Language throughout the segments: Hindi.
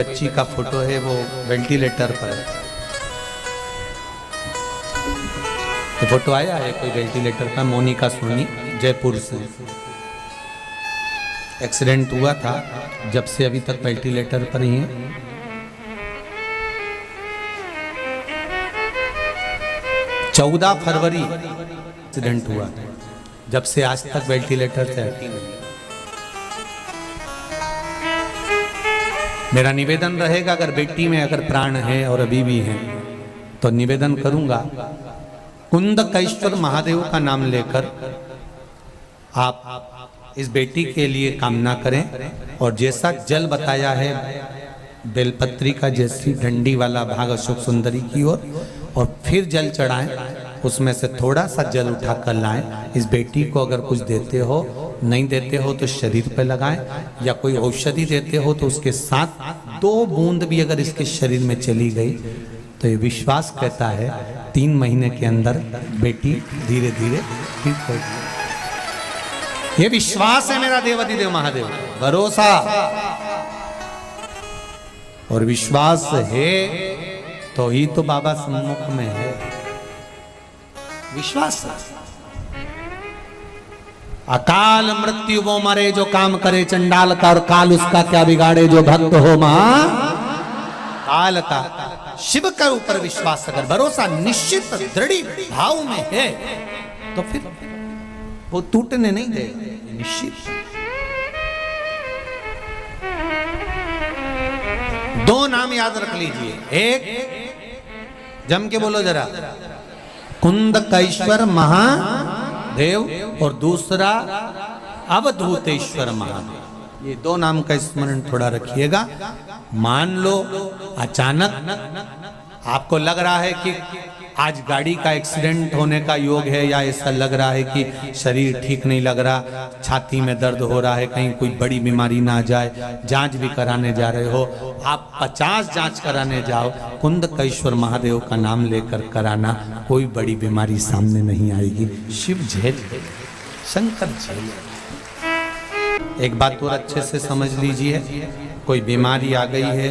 बच्ची का फोटो है, वो वेंटिलेटर पर है। तो फोटो आया है कोई वेंटिलेटर पर, मोनिका सोनी, जयपुर से। एक्सीडेंट हुआ था, जब से अभी तक वेंटिलेटर पर ही है। चौदह फरवरी एक्सीडेंट हुआ, जब से आज तक वेंटिलेटर से हटी नहीं। मेरा निवेदन रहेगा, अगर बेटी में अगर प्राण है और अभी भी है, तो निवेदन करूंगा कुंदकेश्वर महादेव का नाम लेकर आप इस बेटी के लिए कामना करें। और जैसा जल बताया है बेलपत्री का, जैसी डंडी वाला भाग अशोक सुंदरी की ओर, और फिर जल चढ़ाएं, उसमें से थोड़ा सा जल उठा कर लाएं। इस बेटी को अगर कुछ देते हो, नहीं देते हो तो शरीर पे लगाएं, या कोई औषधि देते हो तो उसके साथ 2 बूंद भी अगर इसके शरीर में चली गई तो ये विश्वास कहता है 3 महीने के अंदर बेटी धीरे धीरे ठीक होगी। ये विश्वास है मेरा देवाधिदेव महादेव, भरोसा और विश्वास है तो ही तो बाबा सम्मुख में है। विश्वास अकाल मृत्यु वो मरे जो काम करे चंडाल का, और काल उसका क्या बिगाड़े जो भक्त हो महा काल का। शिव के ऊपर विश्वास अगर भरोसा निश्चित दृढ़ भाव में है तो फिर वो टूटने नहीं देगा, निश्चित। 2 नाम याद रख लीजिए, एक जम के बोलो जरा, कुंदकेश्वर महादेव, और दूसरा अवधूतेश्वर महादेव। ये 2 नाम का स्मरण थोड़ा रखिएगा। मान लो अचानक आपको लग रहा है कि आज गाड़ी का एक्सीडेंट होने का योग है, या ऐसा लग रहा है कि शरीर ठीक नहीं लग रहा, छाती में दर्द हो रहा है, कहीं कोई बड़ी बीमारी ना आ जाए, जांच भी कराने जा रहे हो, आप 50 जांच कराने जाओ, कुंदकेश्वर महादेव का नाम लेकर कराना, कोई बड़ी बीमारी सामने नहीं आएगी। शिव झेल, शंकर झेल। एक बात और अच्छे से समझ लीजिए, कोई बीमारी आ गई है,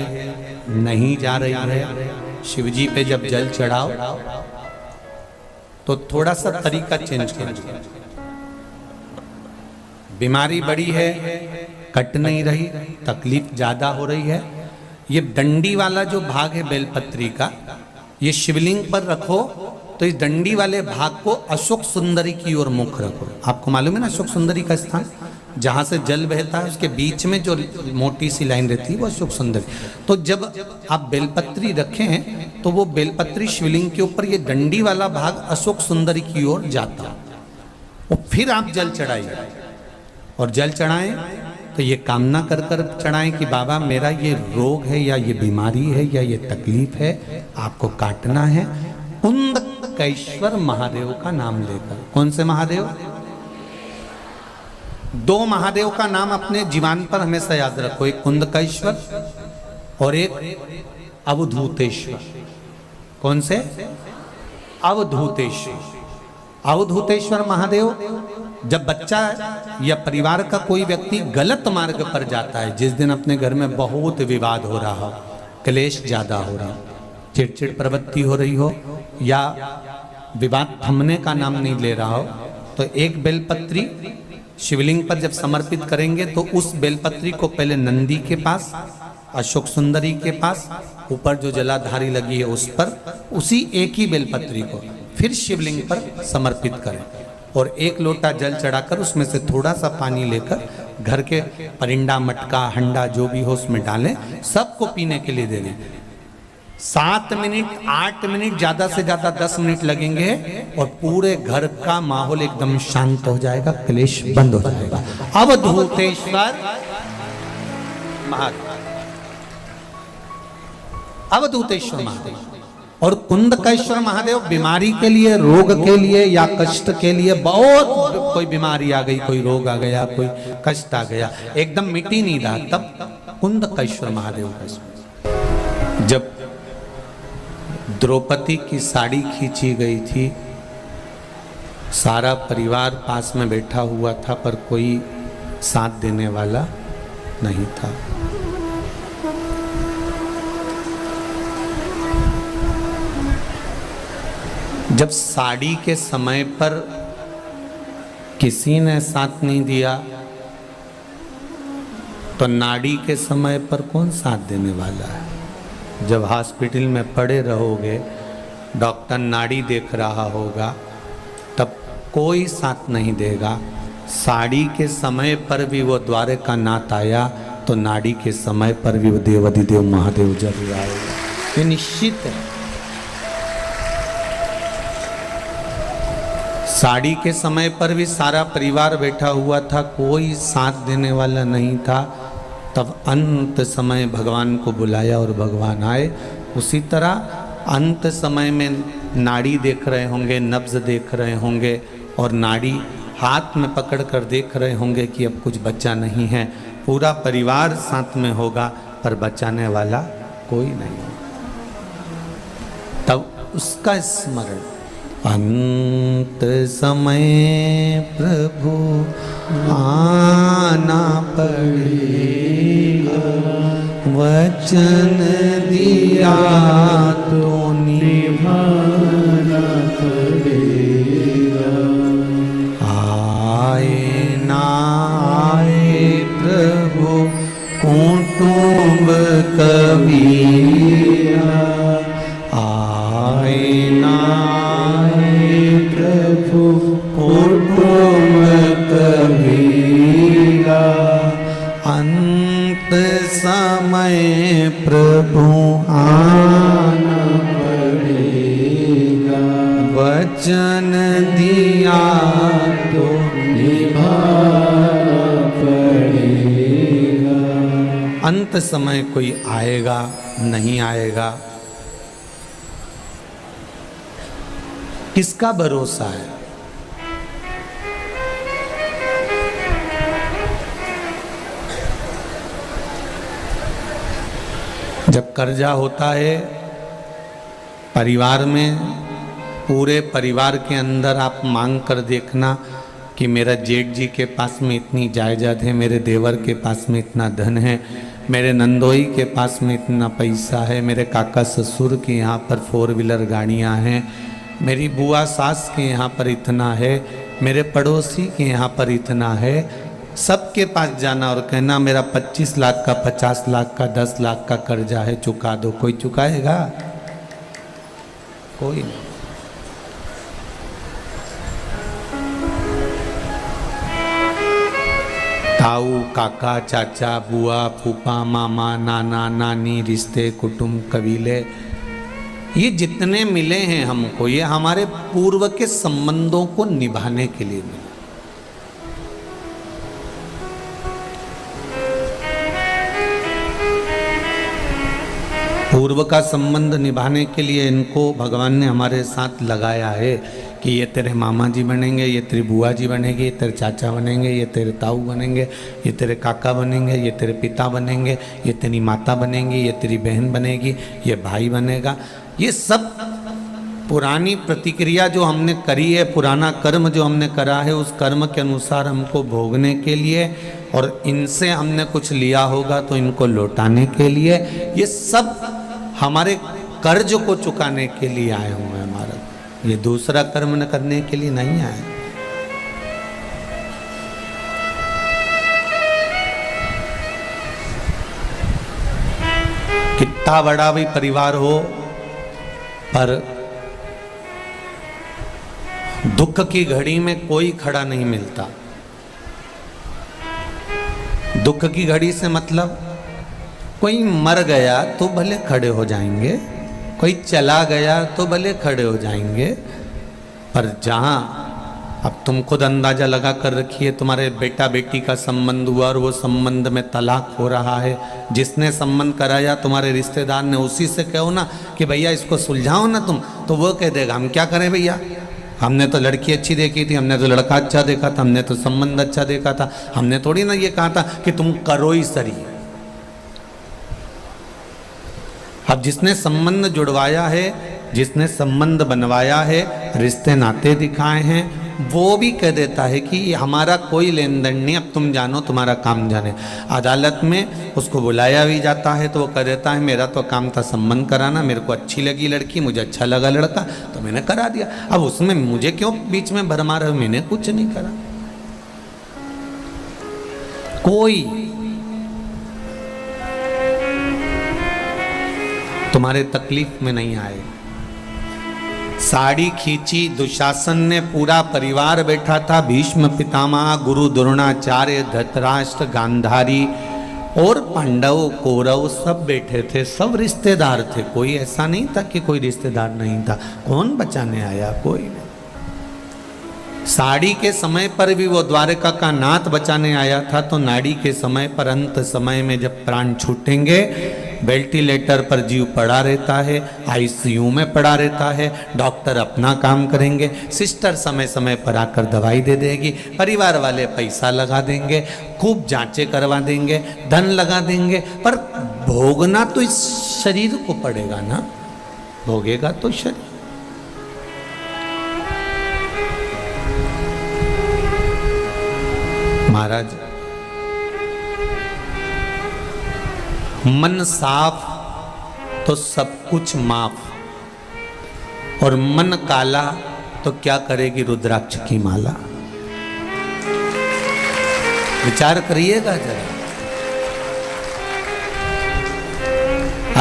नहीं जा रही है, शिवजी पे जब जल चढ़ाओ तो थोड़ा सा तरीका चेंज करो। बीमारी बड़ी है, कट नहीं रही, तकलीफ ज्यादा हो रही है, ये डंडी वाला जो भाग है बेलपत्री का, ये शिवलिंग पर रखो, तो इस डंडी वाले भाग को अशोक सुंदरी की ओर मुख रखो। आपको मालूम है ना अशोक सुंदरी का स्थान, जहां से जल बहता है उसके बीच में जो मोटी सी लाइन रहती है वो अशोक सुंदरी। तो जब आप बेलपत्री रखे हैं तो वो बेलपत्री शिवलिंग के ऊपर ये डंडी वाला भाग अशोक सुंदरी की ओर जाता, और फिर आप जल चढ़ाइए। और जल चढ़ाएं तो ये कामना कर कर चढ़ाएं कि बाबा मेरा ये रोग है, या ये बीमारी है, या ये तकलीफ है, आपको काटना है कुंदकेश्वर महादेव का नाम लेकर। कौन से महादेव? 2 महादेव का नाम अपने जीवन पर हमेशा याद रखो, एक कुंदकेश्वर और एक अवधूतेश्वर। कौन से? अवधूतेश्वर। अवधूतेश्वर महादेव, जब बच्चा या परिवार का कोई व्यक्ति गलत मार्ग पर जाता है, जिस दिन अपने घर में बहुत विवाद हो रहा हो, क्लेश ज्यादा हो रहा हो, चिड़चिड़ प्रवृत्ति हो रही हो, या विवाद थमने का नाम नहीं ले रहा हो, तो एक बेलपत्री शिवलिंग पर जब समर्पित करेंगे तो उस बेलपत्री को पहले नंदी के पास, अशोक सुंदरी के पास, ऊपर जो जलाधारी लगी है उस पर, उसी एक ही बेलपत्री को फिर शिवलिंग पर समर्पित करें, और 1 लोटा जल चढ़ाकर उसमें से थोड़ा सा पानी लेकर घर के परिंदा, मटका, हंडा जो भी हो उसमें डालें, सबको पीने के लिए दे दें। 7 मिनट, 8 मिनट, ज्यादा से ज्यादा 10 मिनट लगेंगे, और पूरे घर का माहौल एकदम शांत हो जाएगा, क्लेश बंद हो जाएगा। अवधूतेश्वर महादेव, अवधूतेश्वर महादेव और कुंदकेश्वर महादेव बीमारी के लिए, रोग के लिए, या कष्ट के लिए, बहुत कोई बीमारी आ गई, कोई रोग आ गया, कोई कष्ट आ गया, एकदम मिटी नहीं रहा, तब कुंदकेश्वर महादेव का। जब द्रौपदी की साड़ी खींची गई थी, सारा परिवार पास में बैठा हुआ था, पर कोई साथ देने वाला नहीं था। जब साड़ी के समय पर किसी ने साथ नहीं दिया तो नाड़ी के समय पर कौन साथ देने वाला है। जब हॉस्पिटल में पड़े रहोगे, डॉक्टर नाड़ी देख रहा होगा, तब कोई साथ नहीं देगा। साड़ी के समय पर भी वो द्वारका नाथ आया तो नाड़ी के समय पर भी वो देवाधिदेव महादेव जरूर आएगा, ये निश्चित है। साड़ी के समय पर भी सारा परिवार बैठा हुआ था, कोई साथ देने वाला नहीं था। तब अंत समय भगवान को बुलाया और भगवान आए। उसी तरह अंत समय में नाड़ी देख रहे होंगे, नब्ज देख रहे होंगे और नाड़ी हाथ में पकड़ कर देख रहे होंगे कि अब कुछ बचा नहीं है। पूरा परिवार साथ में होगा पर बचाने वाला कोई नहीं होगा। तब उसका स्मरण, अंत समय प्रभु आना पड़ेगा, वचन दिया तो निभाना पड़ेगा। आए ना आए प्रभु कुटुंब कबीरा, आए ना प्रभु कुटुंब कबीरा। अंत समय प्रभु आना पड़ेगा, वचन दिया तो निभाना पड़ेगा। अंत समय कोई आएगा नहीं आएगा, किसका भरोसा है। जब कर्जा होता है परिवार में, पूरे परिवार के अंदर आप मांग कर देखना कि मेरा जेठ जी के पास में इतनी जायदाद है, मेरे देवर के पास में इतना धन है, मेरे नंदोई के पास में इतना पैसा है, मेरे काका ससुर के यहाँ पर 4 व्हीलर गाड़ियाँ हैं, मेरी बुआ सास के यहाँ पर इतना है, मेरे पड़ोसी के यहाँ पर इतना है। सबके पास जाना और कहना मेरा 25 लाख का, 50 लाख का, 10 लाख का कर्जा है, चुका दो। कोई चुकाएगा? कोई नहीं। ताऊ, काका, चाचा, बुआ, फूफा, मामा, नाना, नानी, रिश्ते, कुटुंब, कबीले, ये जितने मिले हैं हमको, ये हमारे पूर्व के संबंधों को निभाने के लिए मिले। पूर्व का संबंध निभाने के लिए इनको भगवान ने हमारे साथ लगाया है कि ये तेरे मामा जी बनेंगे, ये तेरी बुआ जी बनेगी, ये तेरे चाचा बनेंगे, ये तेरे ताऊ बनेंगे, ये तेरे काका बनेंगे, ये तेरे पिता बनेंगे, ये तेरी माता बनेंगी, ये तेरी बहन बनेगी, ये भाई बनेगा। ये सब पुरानी प्रतिक्रिया जो हमने करी है, पुराना कर्म जो हमने करा है, उस कर्म के अनुसार हमको भोगने के लिए, और इनसे हमने कुछ लिया होगा तो इनको लौटाने के लिए, ये सब हमारे कर्ज को चुकाने के लिए आए हुए हैं महाराज। ये दूसरा कर्म न करने के लिए नहीं आए। कितना बड़ा भी परिवार हो, पर दुख की घड़ी में कोई खड़ा नहीं मिलता। दुख की घड़ी से मतलब कोई मर गया तो भले खड़े हो जाएंगे, कोई चला गया तो भले खड़े हो जाएंगे, पर जहां अब तुम खुद अंदाजा लगा कर रखिए, तुम्हारे बेटा बेटी का संबंध हुआ और वो संबंध में तलाक हो रहा है, जिसने संबंध कराया तुम्हारे रिश्तेदार ने, उसी से कहो ना कि भैया इसको सुलझाओ ना तुम, तो वो कह देगा हम क्या करें भैया, हमने तो लड़की अच्छी देखी थी, हमने तो लड़का अच्छा देखा था, हमने तो संबंध अच्छा देखा था, हमने थोड़ी ना ये कहा था कि तुम करो ही सही। अब जिसने संबंध जुड़वाया है, जिसने संबंध बनवाया है, रिश्ते नाते दिखाए हैं, वो भी कह देता है कि हमारा कोई लेन देन नहीं, अब तुम जानो, तुम्हारा काम जाने। अदालत में उसको बुलाया भी जाता है तो वो कह देता है मेरा तो काम था संबंध कराना, मेरे को अच्छी लगी लड़की, मुझे अच्छा लगा लड़का, तो मैंने करा दिया। अब उसमें मुझे क्यों बीच में भरमा रहे हो, मैंने कुछ नहीं करा। कोई तुम्हारे तकलीफ में नहीं आए। साड़ी खींची, दुशासन ने, पूरा परिवार बैठा था, भीष्म पितामह, गुरु द्रोणाचार्य, धृतराष्ट्र, गांधारी और पांडव, कौरव सब बैठे थे, सब रिश्तेदार थे। कोई ऐसा नहीं था कि कोई रिश्तेदार नहीं था। कौन बचाने आया? कोई नहीं। साड़ी के समय पर भी वो द्वारका का नाथ बचाने आया था, तो नाड़ी के समय पर, अंत समय में जब प्राण छूटेंगे, वेंटिलेटर पर जीव पड़ा रहता है, आईसीयू में पड़ा रहता है, डॉक्टर अपना काम करेंगे, सिस्टर समय समय पर आकर दवाई दे देगी, परिवार वाले पैसा लगा देंगे, खूब जांचें करवा देंगे, धन लगा देंगे, पर भोगना तो इस शरीर को पड़ेगा ना, भोगेगा तो शरीर। महाराज, मन साफ तो सब कुछ माफ, और मन काला तो क्या करेगी रुद्राक्ष की माला। विचार करिएगा जरा।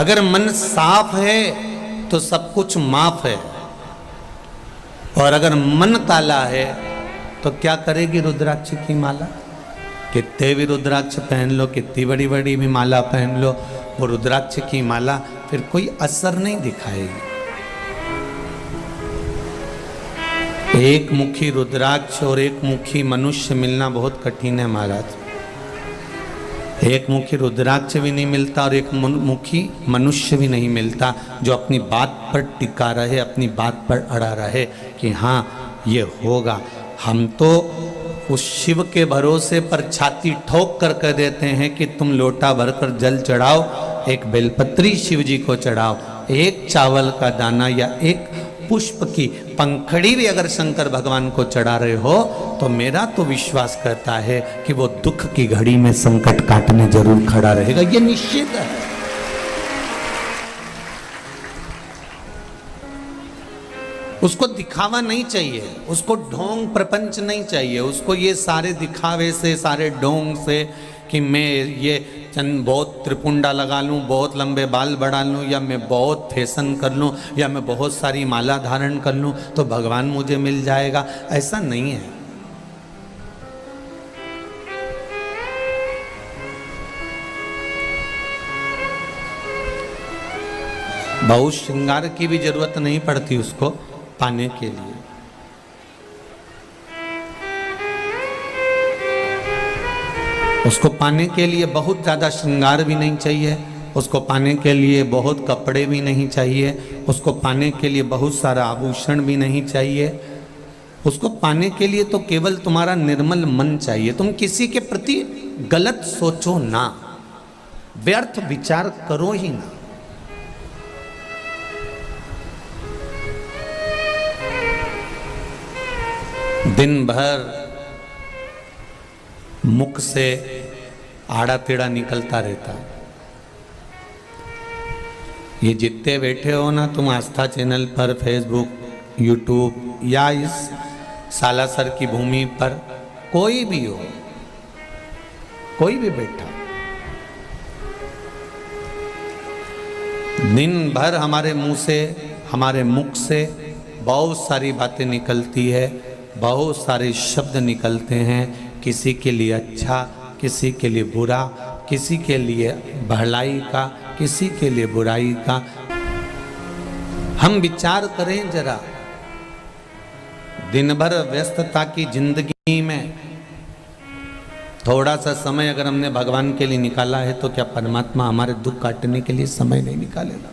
अगर मन साफ है तो सब कुछ माफ है, और अगर मन काला है तो क्या करेगी रुद्राक्ष की माला। कितने भी रुद्राक्ष पहन लो, कितनी बड़ी बड़ी भी माला पहन लो, वो रुद्राक्ष की माला फिर कोई असर नहीं दिखाएगी। एक मुखी रुद्राक्ष और एक मुखी मनुष्य मिलना बहुत कठिन है महाराज। एक मुखी रुद्राक्ष भी नहीं मिलता और एक मुखी मनुष्य भी नहीं मिलता जो अपनी बात पर टिका रहे, अपनी बात पर अड़ा रहे कि हाँ ये होगा। हम तो उस शिव के भरोसे पर छाती ठोक कर कह देते हैं कि तुम लोटा भरकर जल चढ़ाओ, एक बेलपत्री शिव जी को चढ़ाओ, एक चावल का दाना या एक पुष्प की पंखड़ी भी अगर शंकर भगवान को चढ़ा रहे हो तो मेरा तो विश्वास करता है कि वो दुख की घड़ी में संकट काटने जरूर खड़ा रहेगा, ये निश्चित है। उसको दिखावा नहीं चाहिए, उसको ढोंग प्रपंच नहीं चाहिए, उसको ये सारे दिखावे से, सारे ढोंग से कि मैं ये चंद बहुत त्रिपुंडा लगा लूं, बहुत लंबे बाल बढ़ा लूं, या मैं बहुत फैशन कर लूं, या मैं बहुत सारी माला धारण कर लूं तो भगवान मुझे मिल जाएगा, ऐसा नहीं है। बहुत श्रृंगार की भी जरूरत नहीं पड़ती उसको पाने के लिए। उसको पाने के लिए बहुत ज़्यादा श्रृंगार भी नहीं चाहिए, उसको पाने के लिए बहुत कपड़े भी नहीं चाहिए, उसको पाने के लिए बहुत सारा आभूषण भी नहीं चाहिए। उसको पाने के लिए तो केवल तुम्हारा निर्मल मन चाहिए। तुम किसी के प्रति गलत सोचो ना, व्यर्थ विचार करो ही ना। दिन भर मुख से आड़ा टेढ़ा निकलता रहता। ये जितने बैठे हो ना तुम आस्था चैनल पर, फेसबुक, यूट्यूब या इस सालासर की भूमि पर, कोई भी हो, कोई भी बैठा, दिन भर हमारे मुंह से, हमारे मुख से बहुत सारी बातें निकलती है, बहुत सारे शब्द निकलते हैं, किसी के लिए अच्छा, किसी के लिए बुरा, किसी के लिए भलाई का, किसी के लिए बुराई का। हम विचार करें जरा, दिन भर व्यस्तता की जिंदगी में थोड़ा सा समय अगर हमने भगवान के लिए निकाला है तो क्या परमात्मा हमारे दुख काटने के लिए समय नहीं निकालेगा?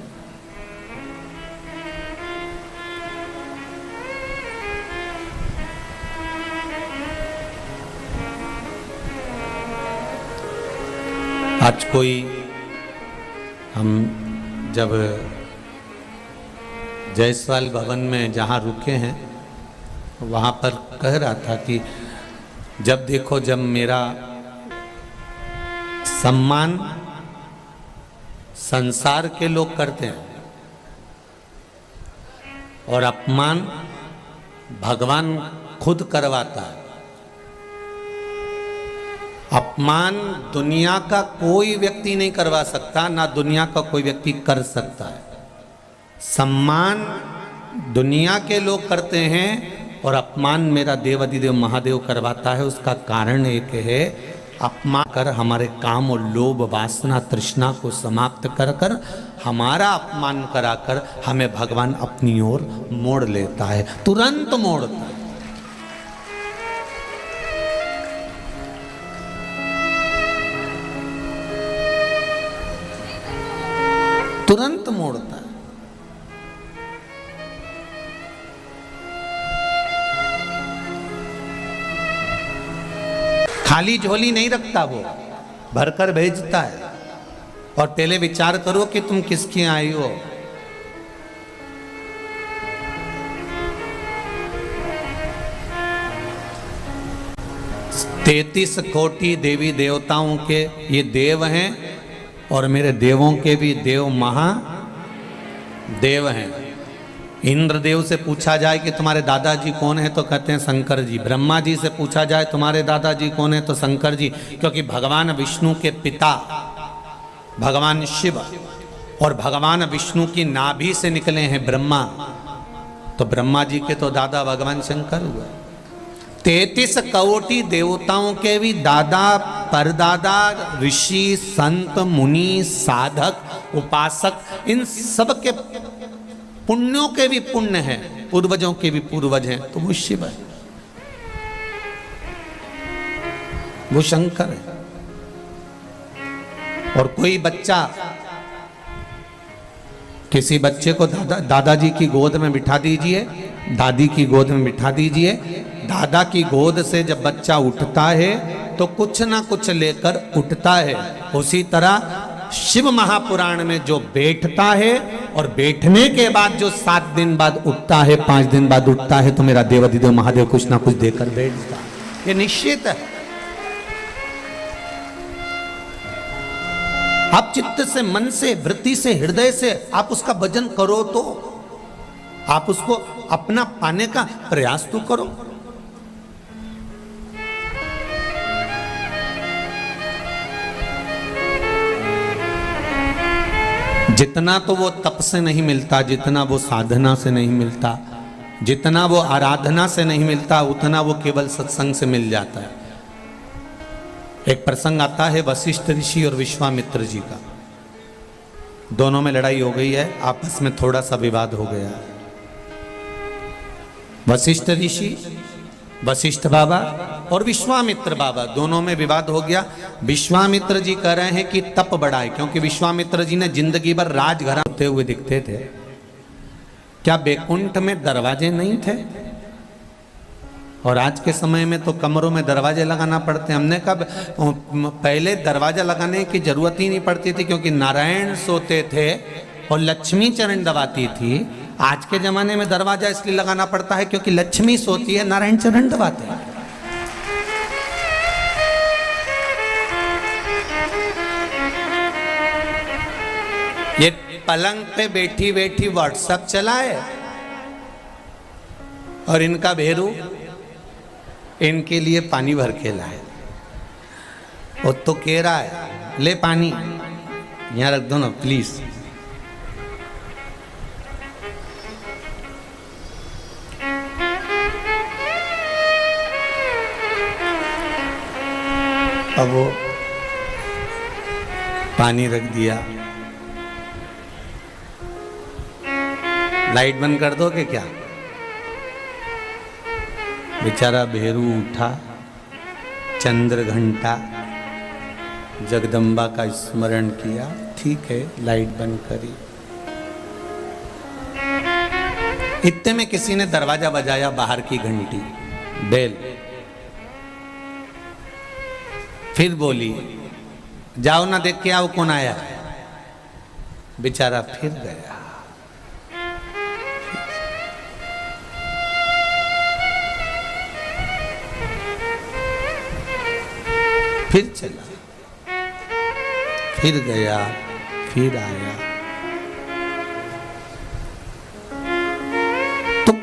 आज कोई, हम जब जायसवाल भवन में जहाँ रुके हैं वहाँ पर कह रहा था कि जब देखो, जब मेरा सम्मान संसार के लोग करते हैं और अपमान भगवान खुद करवाता है। अपमान दुनिया का कोई व्यक्ति नहीं करवा सकता, ना दुनिया का कोई व्यक्ति कर सकता है। सम्मान दुनिया के लोग करते हैं और अपमान मेरा देवाधिदेव महादेव करवाता है। उसका कारण एक है, अपमान कर हमारे काम और लोभ वासना तृष्णा को समाप्त कर कर हमारा अपमान कराकर हमें भगवान अपनी ओर मोड़ लेता है, तुरंत मोड़ता है। तुरंत मोड़ता है। खाली झोली नहीं रखता, वो भरकर भेजता है। और पहले विचार करो कि तुम किसकी आई हो। तैतीस कोटि देवी देवताओं के ये देव हैं और मेरे देवों के भी देव महादेव हैं। इंद्रदेव से पूछा जाए कि तुम्हारे दादाजी कौन है तो कहते हैं शंकर जी। ब्रह्मा जी से पूछा जाए तुम्हारे दादाजी कौन है तो शंकर जी, क्योंकि भगवान विष्णु के पिता भगवान शिव और भगवान विष्णु की नाभि से निकले हैं ब्रह्मा, तो ब्रह्मा जी के तो दादा भगवान शंकर हुए। 33 कोटि देवताओं के भी दादा परदादा ऋषि संत मुनि साधक उपासक, इन सब के पुण्यों के भी पुण्य हैं, पूर्वजों के भी पूर्वज हैं, तो वो शिव है, वो शंकर है। और कोई बच्चा किसी बच्चे को दादाजी की गोद में बिठा दीजिए, दादी की गोद में बिठा दीजिए। दादा की गोद से जब बच्चा उठता है तो कुछ ना कुछ लेकर उठता है। उसी तरह शिव महापुराण में जो बैठता है और बैठने के बाद जो 7 दिन बाद उठता है, 5 दिन बाद उठता है, तो मेरा देवाधिदेव महादेव कुछ ना कुछ देकर बैठता है, ये निश्चित है। आप चित्त से, मन से, वृत्ति से, हृदय से आप उसका भजन करो, तो आप उसको अपना पाने का प्रयास तो करो। जितना तो वो तप से नहीं मिलता, जितना वो साधना से नहीं मिलता, जितना वो आराधना से नहीं मिलता, उतना वो केवल सत्संग से मिल जाता है। एक प्रसंग आता है वशिष्ठ ऋषि और विश्वामित्र जी का। दोनों में लड़ाई हो गई है, आपस में थोड़ा सा विवाद हो गया। वशिष्ठ ऋषि, वशिष्ठ बाबा और विश्वामित्र बाबा, दोनों में विवाद हो गया। विश्वामित्र जी कह रहे हैं कि तप बढ़ाए, क्योंकि विश्वामित्र जी ने जिंदगी भर राजघराना होते हुए दिखते थे। क्या बैकुंठ में दरवाजे नहीं थे? और आज के समय में तो कमरों में दरवाजे लगाना पड़ते हैं। हमने कब पहले दरवाजा लगाने की जरूरत ही नहीं पड़ती थी, क्योंकि नारायण सोते थे और लक्ष्मी चरण दबाती थी। आज के जमाने में दरवाजा इसलिए लगाना पड़ता है क्योंकि लक्ष्मी सोती है, नारायण चरण दबाते हैं। ये पलंग पे बैठी बैठी व्हाट्सएप चलाए और इनका भेरू इनके लिए पानी भर के लाए। वो तो कह रहा है ले पानी यहाँ रख दो ना प्लीज। अब वो पानी रख दिया। लाइट बंद कर दोगे क्या? बेचारा भेरू उठा, चंद्र घंटा जगदम्बा का स्मरण किया, ठीक है लाइट बंद करी। इतने में किसी ने दरवाजा बजाया, बाहर की घंटी, बेल। फिर बोली जाओ ना देख के आओ कौन आया। बेचारा फिर गया। फिर चला, फिर गया, फिर आया। तो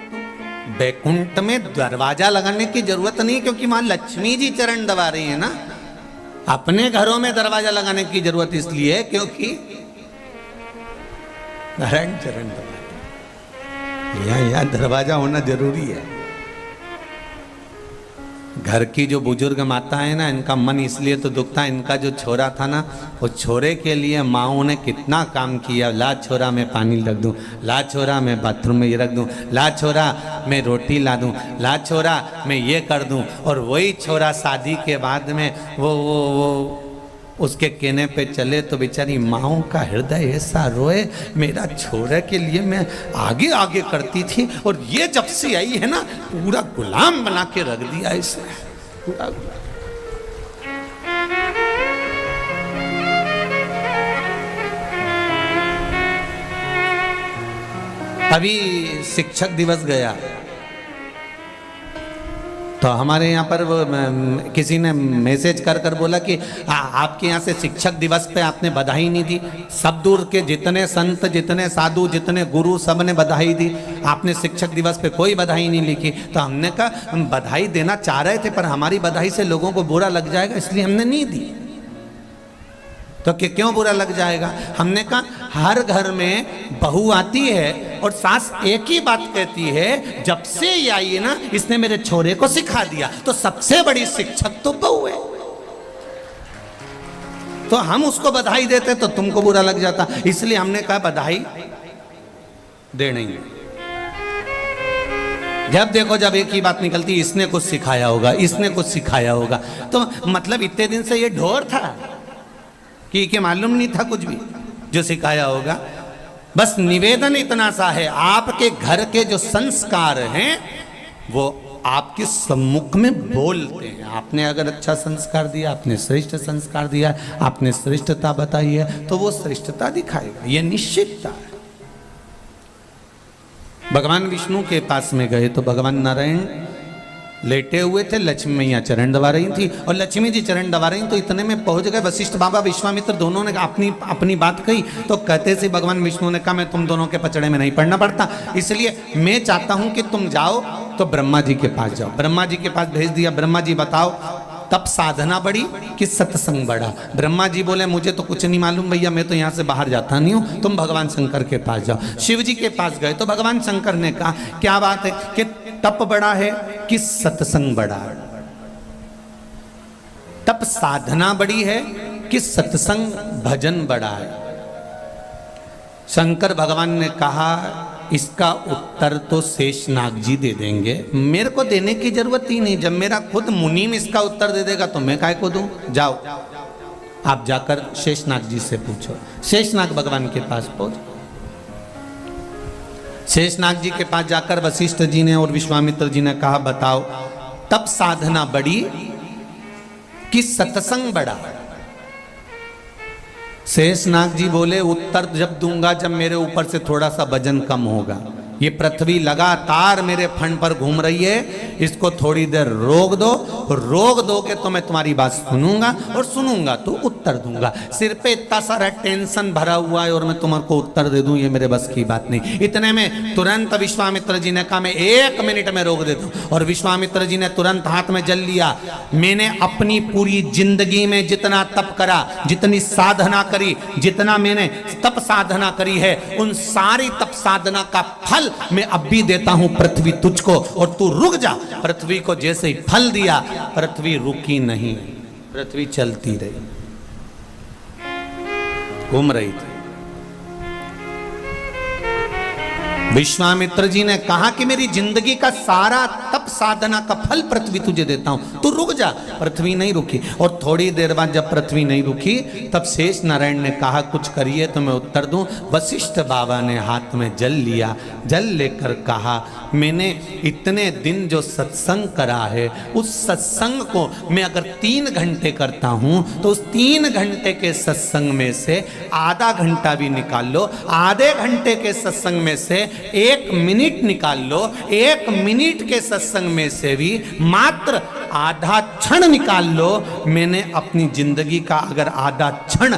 बैकुंठ में दरवाजा लगाने की जरूरत नहीं, क्योंकि वहां लक्ष्मी जी चरण दबा रही है ना। अपने घरों में दरवाजा लगाने की जरूरत इसलिए है क्योंकि नारायण चरण दबाते। यहाँ दरवाजा होना जरूरी है। घर की जो बुजुर्ग माता है ना, इनका मन इसलिए तो दुखता है, इनका जो छोरा था ना, वो छोरे के लिए माओ ने कितना काम किया। ला छोरा मैं पानी रख दूं, ला छोरा मैं बाथरूम में ये रख दूं, ला छोरा मैं रोटी ला दूं, ला छोरा मैं ये कर दूं। और वही छोरा शादी के बाद में वो उसके कहने पे चले तो बेचारी माओ का हृदय ऐसा रोए, मेरा छोरे के लिए मैं आगे आगे करती थी और ये जब से आई है ना, पूरा गुलाम बना के रख दिया इसने, पूरा गुलाम। अभी शिक्षक दिवस गया तो हमारे यहाँ पर वो किसी ने मैसेज कर कर बोला कि आपके यहाँ से शिक्षक दिवस पे आपने बधाई नहीं दी। सब दूर के जितने संत, जितने साधु, जितने गुरु, सब ने बधाई दी, आपने शिक्षक दिवस पे कोई बधाई नहीं लिखी। तो हमने कहा हम बधाई देना चाह रहे थे, पर हमारी बधाई से लोगों को बुरा लग जाएगा, इसलिए हमने नहीं दी। तो क्यों बुरा लग जाएगा? हमने कहा हर घर में बहू आती है और सास एक ही बात कहती है, जब से ये आई है ना, इसने मेरे छोरे को सिखा दिया। तो सबसे बड़ी शिक्षक तो बहू है। तो हम उसको बधाई देते तो तुमको बुरा लग जाता, इसलिए हमने कहा बधाई देनी है। जब देखो जब एक ही बात निकलती, इसने कुछ सिखाया होगा, इसने कुछ सिखाया होगा। तो मतलब इतने दिन से ये ढोर था कि मालूम नहीं था कुछ भी जो सिखाया होगा। बस निवेदन इतना सा है, आपके घर के जो संस्कार हैं वो आपके सम्मुख में बोलते हैं। आपने अगर अच्छा संस्कार दिया, आपने श्रेष्ठ संस्कार दिया, आपने श्रेष्ठता बताई है, तो वो श्रेष्ठता दिखाएगा, ये निश्चितता है। भगवान विष्णु के पास में गए तो भगवान नारायण लेटे हुए थे, लक्ष्मी मैया चरण दबा रही थी और लक्ष्मी जी चरण दबा रही, तो इतने में पहुंच गए वशिष्ठ बाबा, विश्वामित्र, दोनों ने अपनी बात कही। तो कहते से भगवान विष्णु ने कहा मैं तुम दोनों के पचड़े में नहीं पड़ना पड़ता, इसलिए मैं चाहता हूं कि तुम जाओ तो ब्रह्मा जी के पास जाओ। ब्रह्मा जी के पास भेज दिया। ब्रह्मा जी बताओ तब साधना बढ़ी कि सत्संग बढ़ा? ब्रह्मा जी बोले मुझे तो कुछ नहीं मालूम भैया, मैं तो यहाँ से बाहर जाता नहीं हूँ, तुम भगवान शंकर के पास जाओ। शिव जी के पास गए तो भगवान शंकर ने कहा क्या बात है कि तप बढ़ा है कि सत्संग बढ़ा है? तप साधना बढ़ी है कि सत्संग भजन बढ़ा है? शंकर भगवान ने कहा इसका उत्तर तो शेषनाग जी दे देंगे, मेरे को देने की जरूरत ही नहीं। जब मेरा खुद मुनीम इसका उत्तर दे देगा तो मैं काय को दूं? जाओ आप जाकर शेषनाग जी से पूछो। शेषनाग भगवान के पास पहुंच। शेषनाग जी के पास जाकर वशिष्ठ जी ने और विश्वामित्र जी ने कहा बताओ तब साधना बढ़ी कि सत्संग बढ़ा? शेषनाग जी बोले उत्तर जब दूंगा जब मेरे ऊपर से थोड़ा सा वजन कम होगा। ये पृथ्वी लगातार मेरे फंड पर घूम रही है, इसको थोड़ी देर रोक दो, रोक दोगे तो मैं तुम्हारी बात सुनूंगा और सुनूंगा तो उत्तर दूंगा। सिर पे इतना सारा टेंशन भरा हुआ है और मैं तुम्हारे को उत्तर दे दूं, ये मेरे बस की बात नहीं। इतने में तुरंत विश्वामित्र जी ने कहा मैं 1 मिनट में रोक देता हूं। और विश्वामित्र जी ने तुरंत हाथ में जल लिया। मैंने अपनी पूरी जिंदगी में जितना तप करा, जितनी साधना करी, जितना मैंने तप साधना करी है, उन सारी तप साधना का फल मैं अब भी देता हूं पृथ्वी तुझको, और तू रुक जा। पृथ्वी को जैसे ही फल दिया, पृथ्वी रुकी नहीं, पृथ्वी चलती रही, घूम रही थी। विश्वामित्र जी ने कहा कि मेरी जिंदगी का सारा तप साधना का फल पृथ्वी तुझे देता हूं, तू रुक जा। पृथ्वी नहीं रुकी। और थोड़ी देर बाद जब पृथ्वी नहीं रुकी तब शेष नारायण ने कहा कुछ करिए तो मैं उत्तर दूं। वशिष्ठ बाबा ने हाथ में जल लिया, जल लेकर कहा मैंने इतने दिन जो सत्संग करा है, उस सत्संग को मैं अगर 3 घंटे करता हूं तो उस 3 घंटे के सत्संग में से आधा घंटा भी निकाल लो, आधे घंटे के सत्संग में से एक मिनट निकाल लो, एक मिनट के सत्संग में से भी मात्र आधा क्षण निकाल लो। मैंने अपनी जिंदगी का अगर आधा क्षण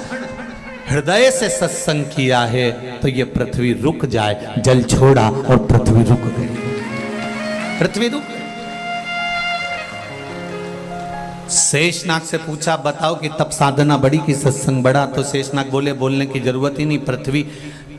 हृदय से सत्संग किया है तो ये पृथ्वी रुक जाए। जल छोड़ा और पृथ्वी रुक गई, पृथ्वी रुक। शेषनाग से पूछा बताओ कि तप साधना बड़ी कि सत्संग बड़ा? तो शेषनाग बोले बोलने की जरूरत ही नहीं, पृथ्वी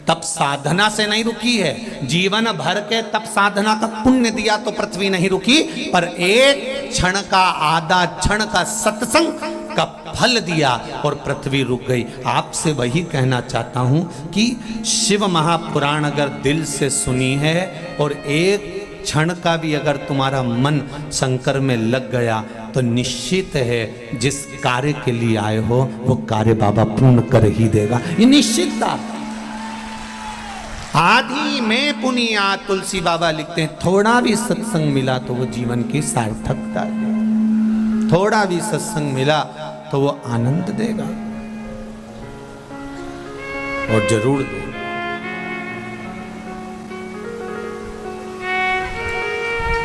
तप साधना से नहीं रुकी है। जीवन भर के तप साधना का पुण्य दिया तो पृथ्वी नहीं रुकी, पर एक क्षण का आधा क्षण का सत्संग का फल दिया और पृथ्वी रुक गई। आपसे वही कहना चाहता हूं कि शिव महापुराण अगर दिल से सुनी है और एक क्षण का भी अगर तुम्हारा मन शंकर में लग गया तो निश्चित है जिस कार्य के लिए आए हो वो कार्य बाबा पूर्ण कर ही देगा, ये निश्चितता। आदि में पुनिया तुलसी बाबा लिखते हैं, थोड़ा भी सत्संग मिला तो वो जीवन की सार्थकता है, थोड़ा भी सत्संग मिला तो वो आनंद देगा और जरूर देगा।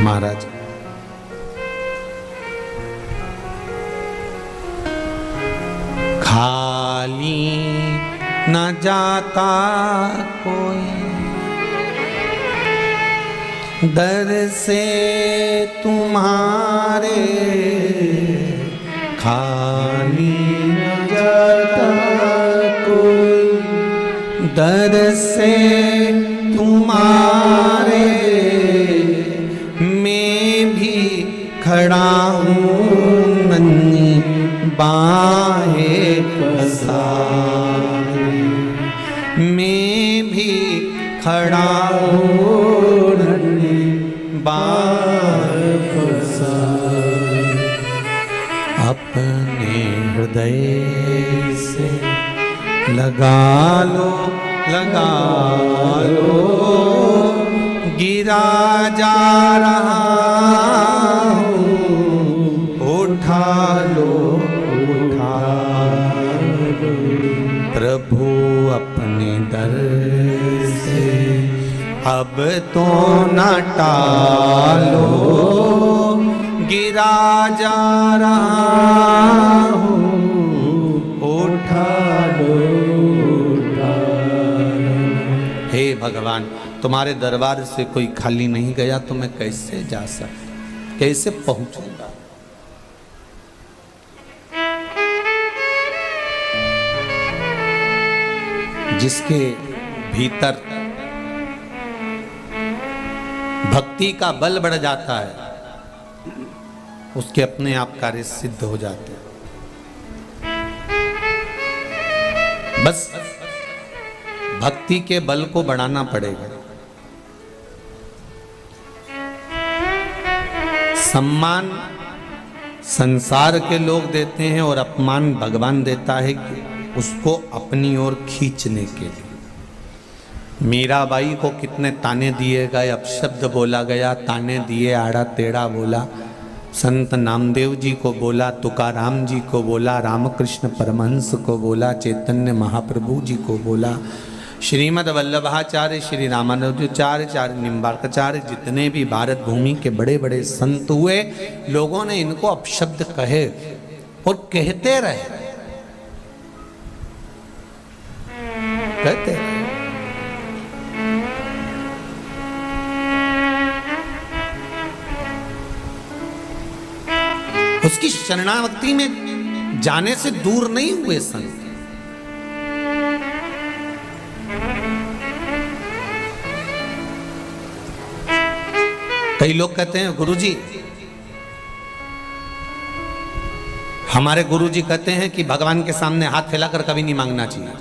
महाराज खाली न जाता कोई दर से तुम्हारे, खाली न जाता कोई दर से तुम्हारे, मैं भी खड़ा हूँ नन्ही बाहें पसारे, मैं भी खड़ा हूँ नन्ही बाहें पसारे। अपने हृदय से लगा लो, लगा लो, गिरा जा रहा हूँ, उठा लो, उठा लो। प्रभु अपने दर से अब तो न टालो, गिरा जा रहा हूँ, उठा लो, उठा लो। हे भगवान, तुम्हारे दरबार से कोई खाली नहीं गया तो मैं कैसे जा सकता, कैसे पहुंचूंगा? जिसके भीतर भक्ति का बल बढ़ जाता है उसके अपने आप कार्य सिद्ध हो जाते हैं। बस भक्ति के बल को बढ़ाना पड़ेगा। सम्मान संसार के लोग देते हैं और अपमान भगवान देता है कि उसको अपनी ओर खींचने के लिए। मीराबाई को कितने ताने दिए गए, अपशब्द बोला गया, ताने दिए, आड़ा टेढ़ा बोला। संत नामदेव जी को बोला, तुकाराम जी को बोला, रामकृष्ण परमहंस को बोला, चैतन्य महाप्रभु जी को बोला, श्रीमद वल्लभाचार्य, श्री रामानुजाचार्य, चार्य निम्बार्काचार्य, जितने भी भारत भूमि के बड़े बड़े संत हुए, लोगों ने इनको अपशब्द कहे और कहते रहे, कहते रहे। उसकी शरणागति में जाने से दूर नहीं हुए संत। कई लोग कहते हैं गुरुजी, हमारे गुरुजी कहते हैं कि भगवान के सामने हाथ फैलाकर कभी नहीं मांगना चाहिए।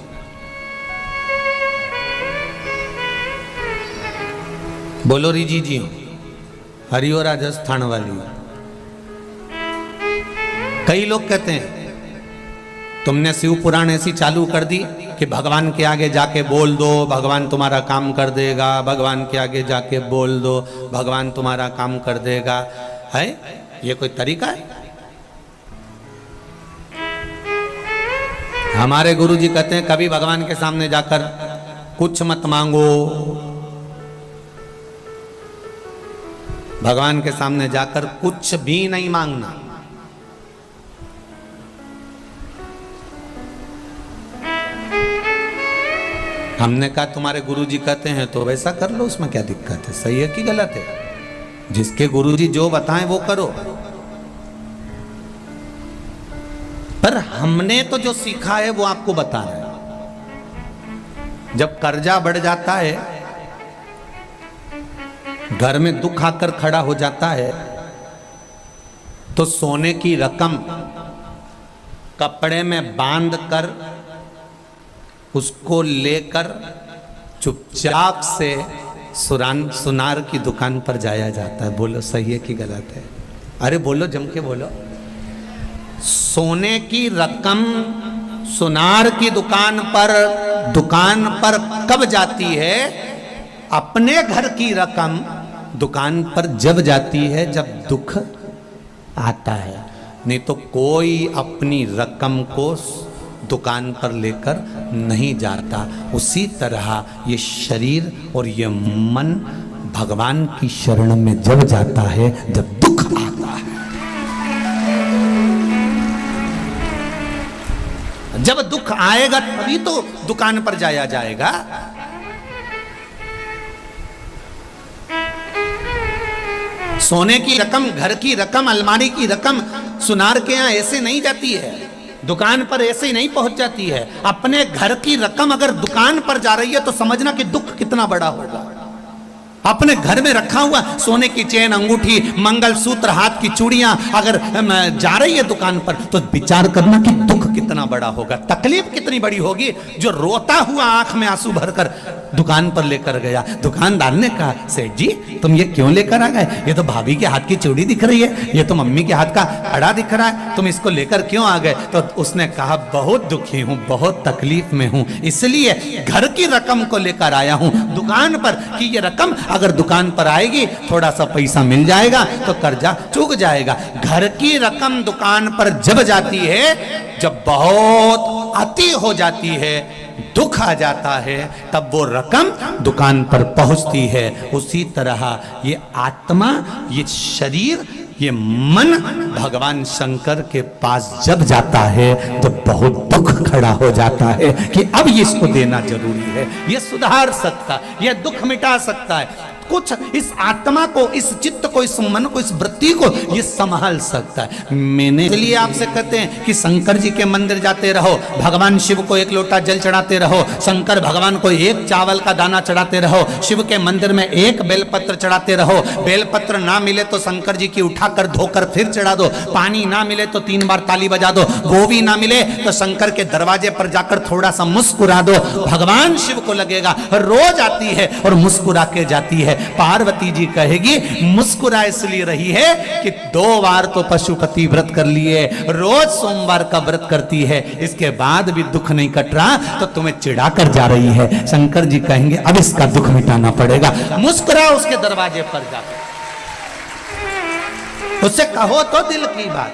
बोलो रिजी जी, हरिओ राजस्थान वाली। कई लोग कहते हैं तुमने शिव पुराण ऐसी चालू कर दी कि भगवान के आगे जाके बोल दो, भगवान तुम्हारा काम कर देगा, भगवान के आगे जाके बोल दो, भगवान तुम्हारा काम कर देगा। है ये कोई तरीका है? हमारे गुरुजी कहते हैं कभी भगवान के सामने जाकर कुछ मत मांगो, भगवान के सामने जाकर कुछ भी नहीं मांगना। हमने कहा तुम्हारे गुरुजी कहते हैं तो वैसा कर लो, उसमें क्या दिक्कत है? सही है कि गलत है? जिसके गुरुजी जो बताएं वो करो। पर हमने तो जो सीखा है वो आपको बता रहे हैं। जब कर्जा बढ़ जाता है, घर में दुख आकर खड़ा हो जाता है, तो सोने की रकम कपड़े में बांध कर उसको लेकर चुपचाप से सुनार की दुकान पर जाया जाता है। बोलो सही है कि गलत है? अरे बोलो, जम के बोलो। सोने की रकम सुनार की दुकान पर कब जाती है? अपने घर की रकम दुकान पर जब जाती है जब दुख आता है। नहीं तो कोई अपनी रकम को दुकान पर लेकर नहीं जाता। उसी तरह ये शरीर और ये मन भगवान की शरण में जब जाता है जब दुख आता है। जब दुख आएगा तभी तो दुकान पर जाया जाएगा। सोने की रकम, घर की रकम, अलमारी की रकम सुनार के यहां ऐसे नहीं जाती है, दुकान पर ऐसे ही नहीं पहुंच जाती है। अपने घर की रकम अगर दुकान पर जा रही है तो समझना कि दुख कितना बड़ा होगा। अपने घर में रखा हुआ सोने की चेन, अंगूठी, मंगलसूत्र, हाथ की चूड़ियां अगर जा रही है दुकान पर तो विचार करना कि दुख कितना बड़ा होगा, तकलीफ कितनी बड़ी होगी। जो रोता हुआ आंख में आंसू भरकर दुकान पर लेकर गया, दुकानदार ने कहा सेठ जी तुम ये क्यों लेकर आ गए? ये तो भाभी के हाथ की चूड़ी दिख रही है, ये तो मम्मी के हाथ का कड़ा दिख रहा है, तुम इसको लेकर क्यों आ गए? तो उसने कहा बहुत दुखी हूं, बहुत तकलीफ में हूं, इसलिए घर की रकम को लेकर आया हूं दुकान पर कि ये रकम अगर दुकान पर आएगी थोड़ा सा पैसा मिल जाएगा तो कर्जा चूक जाएगा। घर की रकम दुकान पर जब जाती है, जब बहुत अति हो जाती है, दुख आ जाता है, तब वो रकम दुकान पर पहुंचती है। उसी तरह ये आत्मा, ये शरीर, ये मन भगवान शंकर के पास जब जाता है तो बहुत दुख खड़ा हो जाता है कि अब इसको देना जरूरी है, ये सुधार सकता, ये दुख मिटा सकता है, कुछ इस आत्मा को, इस चित्त को, इस मन को, इस वृत्ति को ये संभाल सकता है। मैंने इसलिए आपसे कहते हैं कि शंकर जी के मंदिर जाते रहो, भगवान शिव को एक लोटा जल चढ़ाते रहो, शंकर भगवान को एक चावल का दाना चढ़ाते रहो, शिव के मंदिर में एक बेलपत्र चढ़ाते रहो। बेलपत्र ना मिले तो शंकर जी की उठाकर धोकर फिर चढ़ा दो, पानी ना मिले तो 3 बार ताली बजा दो, गोभी ना मिले तो शंकर के दरवाजे पर जाकर थोड़ा सा मुस्कुरा दो। भगवान शिव को लगेगा रोज आती है और मुस्कुरा के जाती है। पार्वती जी कहेगी मुस्कुरा इसलिए रही है कि 2 बार तो पशुपति व्रत कर लिए, रोज सोमवार का व्रत करती है, इसके बाद भी दुख नहीं कट रहा तो तुम्हें चिढ़ा कर जा रही है। शंकर जी कहेंगे अब इसका दुख मिटाना पड़ेगा, मुस्कुरा उसके दरवाजे पर जाकर, उससे कहो तो दिल की बात।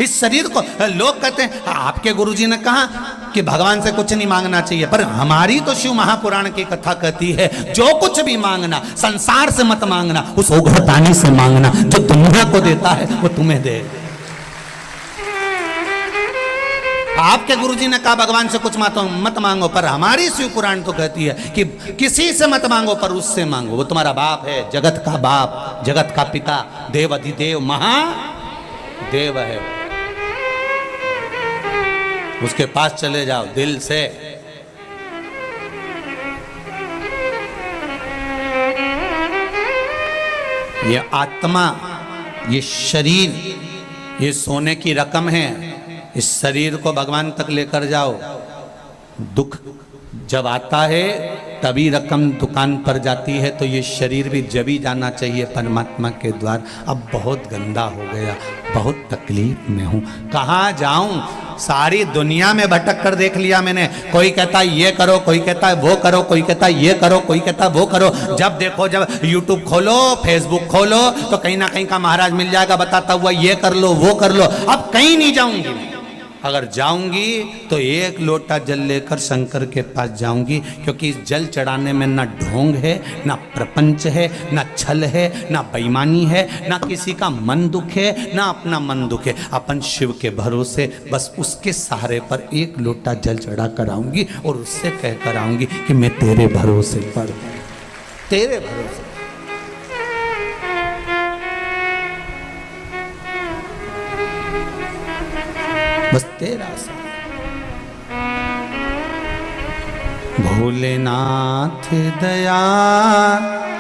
इस शरीर को लोग कहते हैं आपके गुरुजी ने कहा कि भगवान से कुछ नहीं मांगना चाहिए, पर हमारी तो शिव महापुराण की कथा कहती है जो कुछ भी मांगना संसार से मत मांगना, उस उघड़तानी से मांगना, जो दुनिया को देता है वो तुम्हें दे। आपके गुरुजी ने कहा भगवान से कुछ मत मांगो, पर हमारी शिव पुराण तो कहती है कि किसी से मत मांगो पर उससे मांगो, वो तुम्हारा बाप है, जगत का बाप, जगत का पिता, देव अधिदेव महादेव है, उसके पास चले जाओ दिल से। ये आत्मा, ये शरीर, ये सोने की रकम है, इस शरीर को भगवान तक लेकर जाओ। दुख जब आता है तभी रकम दुकान पर जाती है, तो ये शरीर भी जब ही जाना चाहिए परमात्मा के द्वार। अब बहुत गंदा हो गया, बहुत तकलीफ में हूं, कहाँ जाऊं? सारी दुनिया में भटक कर देख लिया मैंने। कोई कहता है ये करो, कोई कहता है वो करो, कोई कहता है ये करो, कोई कहता है वो करो। जब देखो, जब यूट्यूब खोलो, फेसबुक खोलो तो कहीं ना कहीं का महाराज मिल जाएगा बताता हुआ ये कर लो वो कर लो। अब कहीं नहीं जाऊंगी, अगर जाऊंगी तो एक लोटा जल लेकर शंकर के पास जाऊंगी, क्योंकि इस जल चढ़ाने में ना ढोंग है, ना प्रपंच है, ना छल है, ना बेईमानी है, ना किसी का मन दुख है, ना अपना मन दुख है। अपन शिव के भरोसे बस उसके सहारे पर एक लोटा जल चढ़ा कर आऊंगी और उससे कह कर आऊंगी कि मैं तेरे भरोसे पर, तेरे भरोसे। बस तेरा साथ। भोलेनाथ दया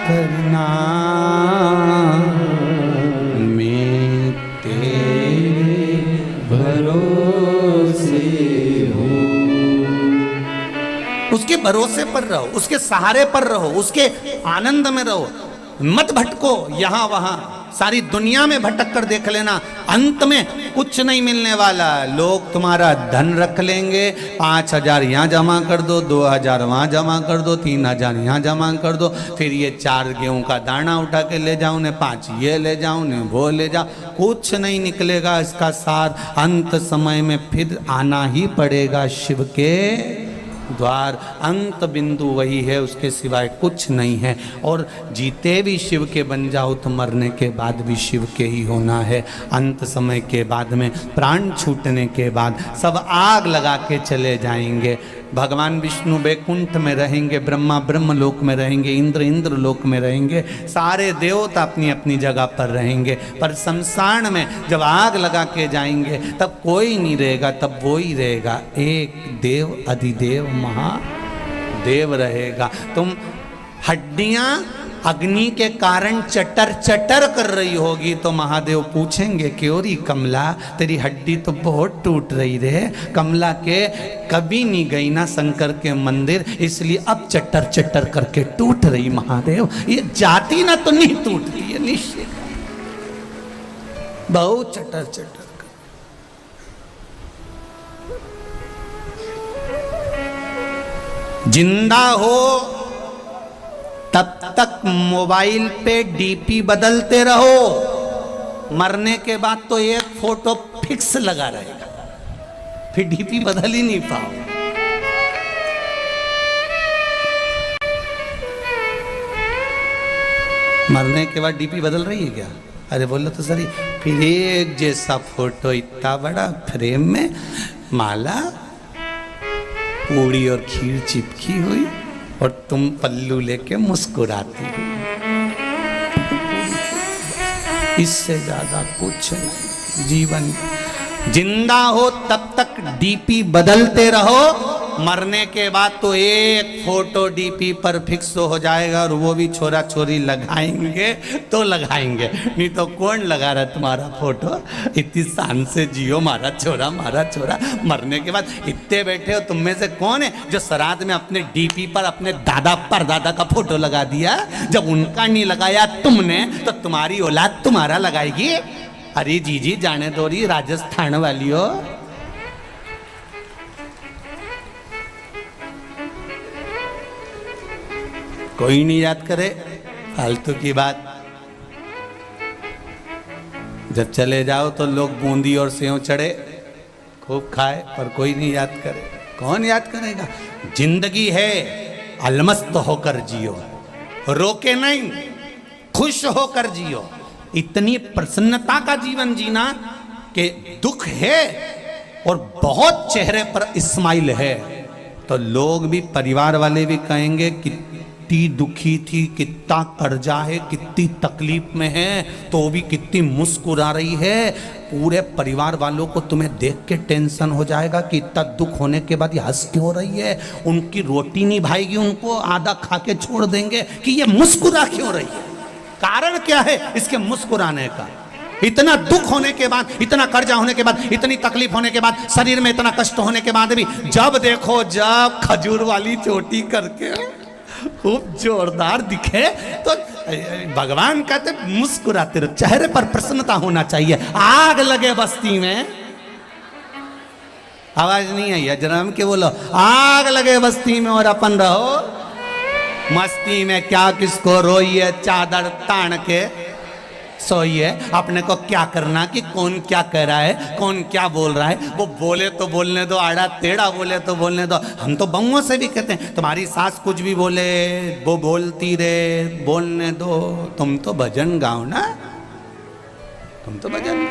करना, मैं तेरे भरोसे हूँ। उसके भरोसे पर रहो, उसके सहारे पर रहो, उसके आनंद में रहो, मत भटको यहां वहां। सारी दुनिया में भटक कर देख लेना, अंत में कुछ नहीं मिलने वाला। लोग तुम्हारा धन रख लेंगे, 5,000 यहाँ जमा कर दो, 2,000 वहाँ जमा कर दो, 3,000 यहाँ जमा कर दो, फिर ये 4 गेहूं का दाना उठा के ले जाऊं ने, 5 ये ले जाऊं ने, वो ले जाओ, कुछ नहीं निकलेगा इसका सार। अंत समय में फिर आना ही पड़ेगा शिव के द्वार। अंत बिंदु वही है, उसके सिवाय कुछ नहीं है। और जीते भी शिव के बन जाओ तो मरने के बाद भी शिव के ही होना है। अंत समय के बाद में, प्राण छूटने के बाद सब आग लगा के चले जाएंगे। भगवान विष्णु वैकुंठ में रहेंगे, ब्रह्मा ब्रह्मलोक में रहेंगे, इंद्र इंद्रलोक में रहेंगे, सारे देवता अपनी अपनी जगह पर रहेंगे। पर शमशान में जब आग लगा के जाएंगे तब कोई नहीं रहेगा, तब वो ही रहेगा, एक देव अधिदेव महादेव रहेगा। तुम हड्डियां अग्नि के कारण चटर चटर कर रही होगी तो महादेव पूछेंगे, क्यों री कमला, तेरी हड्डी तो बहुत टूट रही रे। कमला के कभी नहीं गई ना शंकर के मंदिर, इसलिए अब चटर चटर करके टूट रही। महादेव ये जाती ना तो नहीं टूटती है, निश्चित बहुत चटर चटर कर। जिंदा हो तब तक मोबाइल पे डीपी बदलते रहो, मरने के बाद तो एक फोटो फिक्स लगा रहेगा, फिर डीपी बदल ही नहीं पाओ। मरने के बाद डीपी बदल रही है क्या? अरे बोलो तो सही। फिर एक जैसा फोटो, इतना बड़ा फ्रेम में, माला पूड़ी और खीर चिपकी हुई और तुम पल्लू लेके मुस्कुराती हो। इससे ज्यादा कुछ नहीं जीवन। जिंदा हो तब तक डीपी बदलते रहो, मरने के बाद तो एक फोटो डीपी पर फिक्स हो जाएगा, और वो भी छोरा छोरी लगाएंगे तो लगाएंगे, नहीं तो कौन लगा रहा तुम्हारा फोटो। इतनी शान से जियो, मारा छोरा मारा छोरा। मरने के बाद इतने बैठे हो, तुम में से कौन है जो श्राद्ध में अपने डीपी पर अपने दादा परदादा का फोटो लगा दिया? जब उनका नहीं लगाया तुमने तो तुम्हारी औलाद तुम्हारा लगाएगी। अरे जी जाने दो रही राजस्थान वाली हो। कोई नहीं याद करे, फालतू की बात। जब चले जाओ तो लोग बूंदी और सेव चढ़े खूब खाए, पर कोई नहीं याद करे। कौन याद करेगा? जिंदगी है, अलमस्त होकर जियो, रोके नहीं, खुश होकर जियो। इतनी प्रसन्नता का जीवन जीना कि दुख है और बहुत चेहरे पर स्माइल है तो लोग भी, परिवार वाले भी कहेंगे कितनी दुखी थी, कितना कर्जा है, कितनी तकलीफ में है, तो भी कितनी मुस्कुरा रही है। पूरे परिवार वालों को तुम्हें देख के टेंशन हो जाएगा कि इतना दुख होने के बाद ये हंस क्यों रही है। उनकी रोटी नहीं भाएगी, उनको आधा खा के छोड़ देंगे कि ये मुस्कुरा क्यों रही है। कारण क्या है इसके मुस्कुराने का? इतना दुख होने के बाद, इतना कर्जा होने के बाद, इतनी तकलीफ होने के बाद, शरीर में इतना कष्ट होने के बाद भी जब देखो, जब खजूर वाली चोटी करके खूब जोरदार दिखे तो भगवान कहते मुस्कुराते रहो, चेहरे पर प्रसन्नता होना चाहिए। आग लगे बस्ती में, आवाज नहीं आई है जरा के बोलो, आग लगे बस्ती में और अपन रहो मस्ती में। क्या किसको रोइए चादर तान के, सोइए, अपने को क्या करना कि कौन क्या कह रहा है, कौन क्या बोल रहा है, वो बोले तो बोलने दो, आड़ा टेढ़ा बोले तो बोलने दो। हम तो बहुओं से भी कहते हैं तुम्हारी सास कुछ भी बोले वो बोलती रहे, बोलने दो, तुम तो भजन गाओ ना, तुम तो भजन।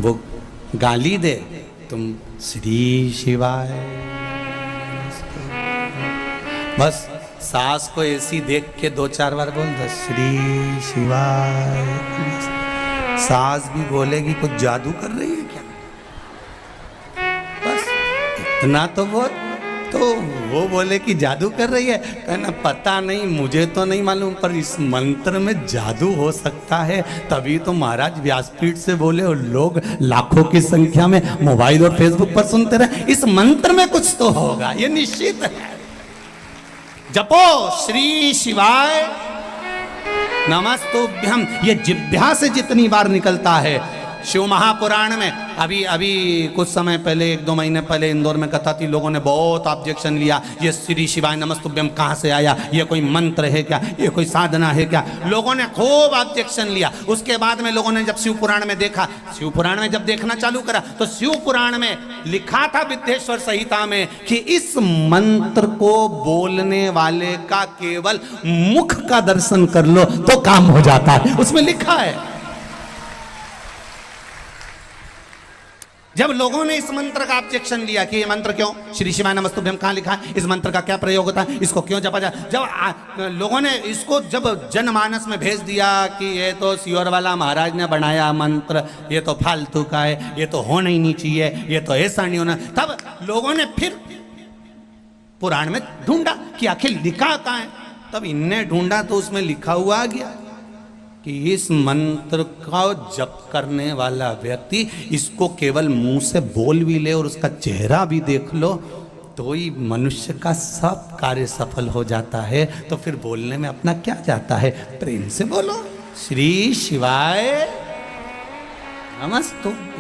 वो गाली दे, तुम श्री शिवाय, बस सास को ऐसी देख के 2-4 बार बोल दो श्री शिवाय, सास भी बोलेगी कुछ जादू कर रही है क्या, बस इतना तो वो बोले कि जादू कर रही है, कहना पता नहीं, मुझे तो नहीं मालूम, पर इस मंत्र में जादू हो सकता है, तभी तो महाराज व्यासपीठ से बोले और लोग लाखों की संख्या में मोबाइल और फेसबुक पर सुनते रहे। इस मंत्र में कुछ तो होगा, ये निश्चित है। जपो श्री शिवाय नमस्तुभ्यम, ये जिह्वा से जितनी बार निकलता है। शिव महापुराण में अभी कुछ समय पहले, 1-2 महीने पहले इंदौर में कथा थी, लोगों ने बहुत ऑब्जेक्शन लिया, ये श्री शिवाय नमस्तुभ्यम कहाँ से आया, ये कोई मंत्र है क्या, ये कोई साधना है क्या, लोगों ने खूब ऑब्जेक्शन लिया। उसके बाद में लोगों ने जब शिव पुराण में देखा, शिव पुराण में जब देखना चालू करा तो शिव पुराण में लिखा था विद्येश्वर संहिता में कि इस मंत्र को बोलने वाले का केवल मुख का दर्शन कर लो तो काम हो जाता है, उसमें लिखा है। जब लोगों ने इस मंत्र का ऑब्जेक्शन लिया कि ये मंत्र क्यों, श्री शिवाय नमस्तुभ्यम कहाँ लिखा है, इस मंत्र का क्या प्रयोग होता है, इसको क्यों जपा जाए, जब लोगों ने इसको जब जनमानस में भेज दिया कि ये तो सियोर वाला महाराज ने बनाया मंत्र, ये तो फालतू का है, ये तो होना ही नहीं चाहिए, ये तो ऐसा नहीं होना, तब लोगों ने फिर पुराण में ढूंढा कि आखिर लिखा कहाँ है। तब इनने ढूंढा तो उसमें लिखा हुआ आ गया कि इस मंत्र का जप करने वाला व्यक्ति इसको केवल मुंह से बोल भी ले और उसका चेहरा भी देख लो तो ही मनुष्य का सब कार्य सफल हो जाता है। तो फिर बोलने में अपना क्या जाता है, प्रेम से बोलो श्री शिवाय नमस्तुभ्यम।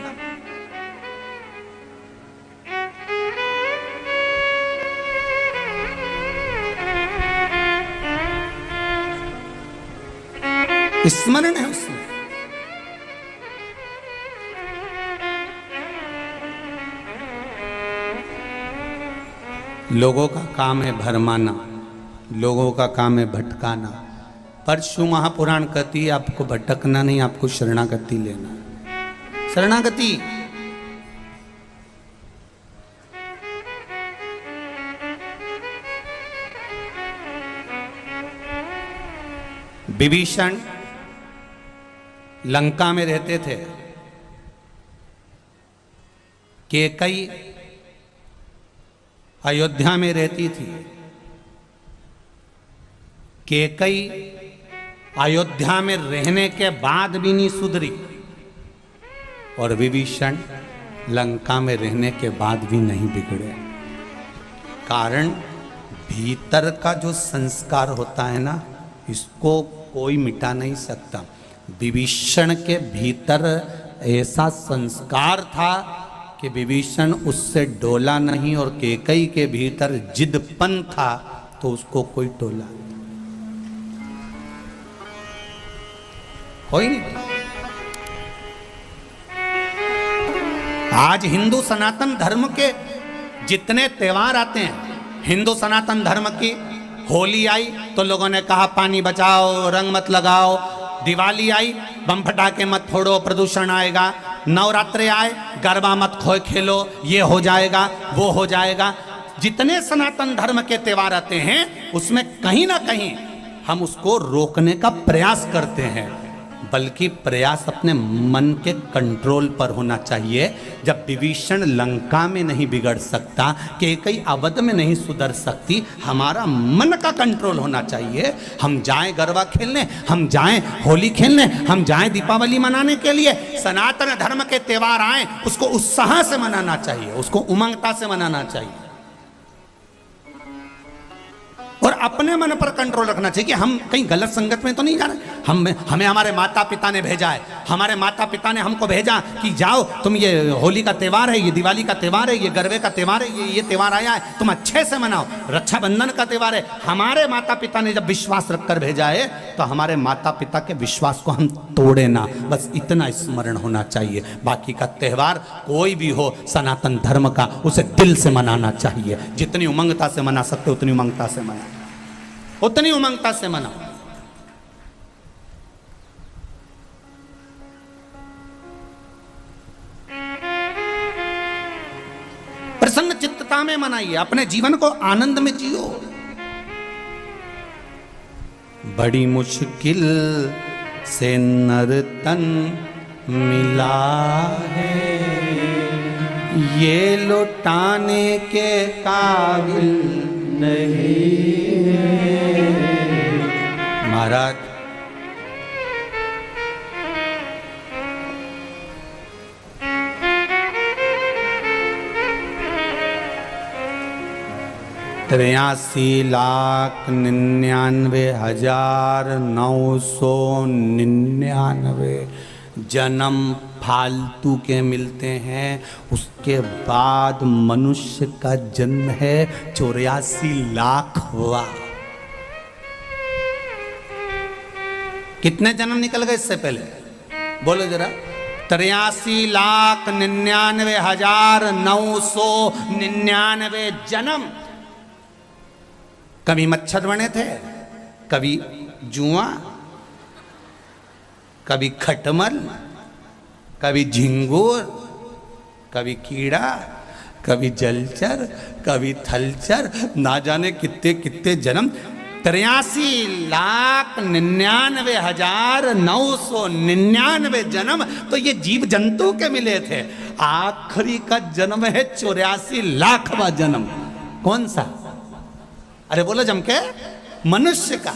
स्मरण है उसमें। लोगों का काम है भरमाना, लोगों का काम है भटकाना, पर शिव महापुराण कहती है आपको भटकना नहीं, आपको शरणागति लेना। शरणागति विभीषण लंका में रहते थे, कैकेयी अयोध्या में रहती थी। कैकेयी अयोध्या में रहने के बाद भी नहीं सुधरी और विभीषण लंका में रहने के बाद भी नहीं बिगड़े। कारण भीतर का जो संस्कार होता है ना, इसको कोई मिटा नहीं सकता। विभीषण के भीतर ऐसा संस्कार था कि विभीषण उससे डोला नहीं, और कैकेयी के भीतर जिदपन था तो उसको कोई टोला कोई नहीं। आज हिंदू सनातन धर्म के जितने त्योहार आते हैं, हिंदू सनातन धर्म की होली आई तो लोगों ने कहा पानी बचाओ, रंग मत लगाओ। दिवाली आई, बम फटाके मत फोड़ो, प्रदूषण आएगा। नवरात्रे आए, गरबा मत खेलो, ये हो जाएगा, वो हो जाएगा। जितने सनातन धर्म के त्योहार आते हैं उसमें कहीं ना कहीं हम उसको रोकने का प्रयास करते हैं, बल्कि प्रयास अपने मन के कंट्रोल पर होना चाहिए। जब विभीषण लंका में नहीं बिगड़ सकता, कैकेयी अवध में नहीं सुधर सकती, हमारा मन का कंट्रोल होना चाहिए। हम जाएं गरबा खेलने, हम जाएं होली खेलने, हम जाएं दीपावली मनाने के लिए। सनातन धर्म के त्योहार आए उसको उत्साह से मनाना चाहिए, उसको उमंगता से मनाना चाहिए। और अपने मन पर कंट्रोल रखना चाहिए कि हम कहीं गलत संगत में तो नहीं जा रहे। हमें हमारे माता पिता ने भेजा है, हमारे माता पिता ने हमको भेजा कि जाओ तुम, ये होली का त्यौहार है, ये दिवाली का त्यौहार है, ये गरबे का त्यौहार है, ये त्यौहार आया है, तुम अच्छे से मनाओ, रक्षाबंधन का त्यौहार है। हमारे माता पिता ने जब विश्वास रखकर भेजा है तो हमारे माता पिता के विश्वास को हम तोड़े ना, बस इतना स्मरण होना चाहिए। बाकी का त्यौहार कोई भी हो सनातन धर्म का, उसे दिल से मनाना चाहिए। जितनी उमंगता से मना सकते उतनी उमंगता से मनाओ, उतनी उमंगता से मनाओ। प्रसन्न चित्तता में मनाइए, अपने जीवन को आनंद में जियो। बड़ी मुश्किल से नर तन मिला है, ये लौटाने के काबिल नहीं है। महाराज तिरासी लाख 99,999 जन्म फालतू के मिलते हैं। उसके बाद मनुष्य का जन्म है 84 लाख हुआ। कितने जन्म निकल गए इससे पहले बोलो जरा? 83,99,999 जन्म। कभी मच्छर बने थे, कभी जुआ, कभी खटमल, कभी झिंगुर, कभी कीड़ा, कभी जलचर, कभी थलचर, ना जाने कितने कितने जन्म। 83,99,999 जन्म तो ये जीव जंतु के मिले थे। आखिरी का जन्म है 84 लाखवां जन्म। कौन सा? अरे बोलो जम के, मनुष्य का।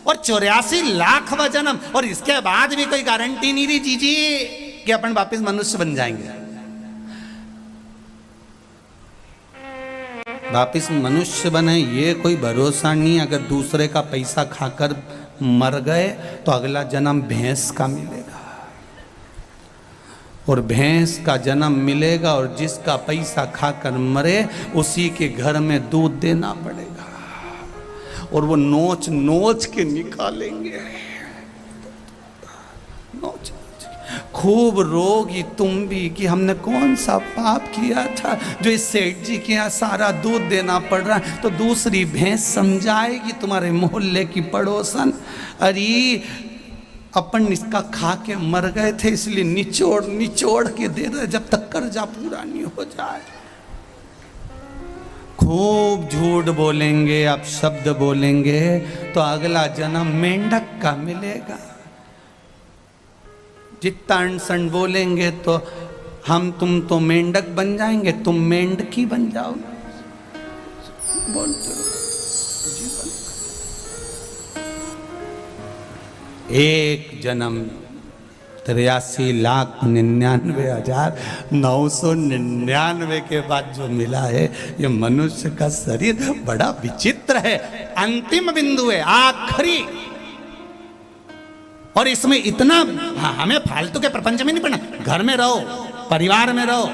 और 84 लाखवां जन्म, और इसके बाद भी कोई गारंटी नहीं रही जीजी कि अपन वापस मनुष्य बन जाएंगे। वापस मनुष्य बने ये कोई भरोसा नहीं। अगर दूसरे का पैसा खाकर मर गए तो अगला जन्म भैंस का मिलेगा, और भैंस का जन्म मिलेगा, और जिसका पैसा खाकर मरे उसी के घर में दूध देना पड़ेगा, और वो नोच नोच के निकालेंगे। नोच खूब रोगी तुम भी कि हमने कौन सा पाप किया था जो इस सेठ जी के यहाँ सारा दूध देना पड़ रहा है। तो दूसरी भैंस समझाएगी तुम्हारे मोहल्ले की पड़ोसन, अरे अपन इसका खा के मर गए थे इसलिए निचोड़ निचोड़ के दे रहे जब तक कर्जा पूरा नहीं हो जाए। खूब झूठ बोलेंगे, अपशब्द बोलेंगे तो अगला जन्म मेंढक का मिलेगा। जितना अनसन बोलेंगे तो हम तुम तो मेंढक बन जाएंगे, तुम मेंढकी बन जाओगे। बोलते रहो जीवन। एक जन्म 83,99,999 के बाद जो मिला है ये मनुष्य का शरीर बड़ा विचित्र है। अंतिम बिंदु है, आखिरी। और इसमें इतना हमें फालतू के प्रपंच में नहीं पड़ना। घर में रहो, परिवार में रहो,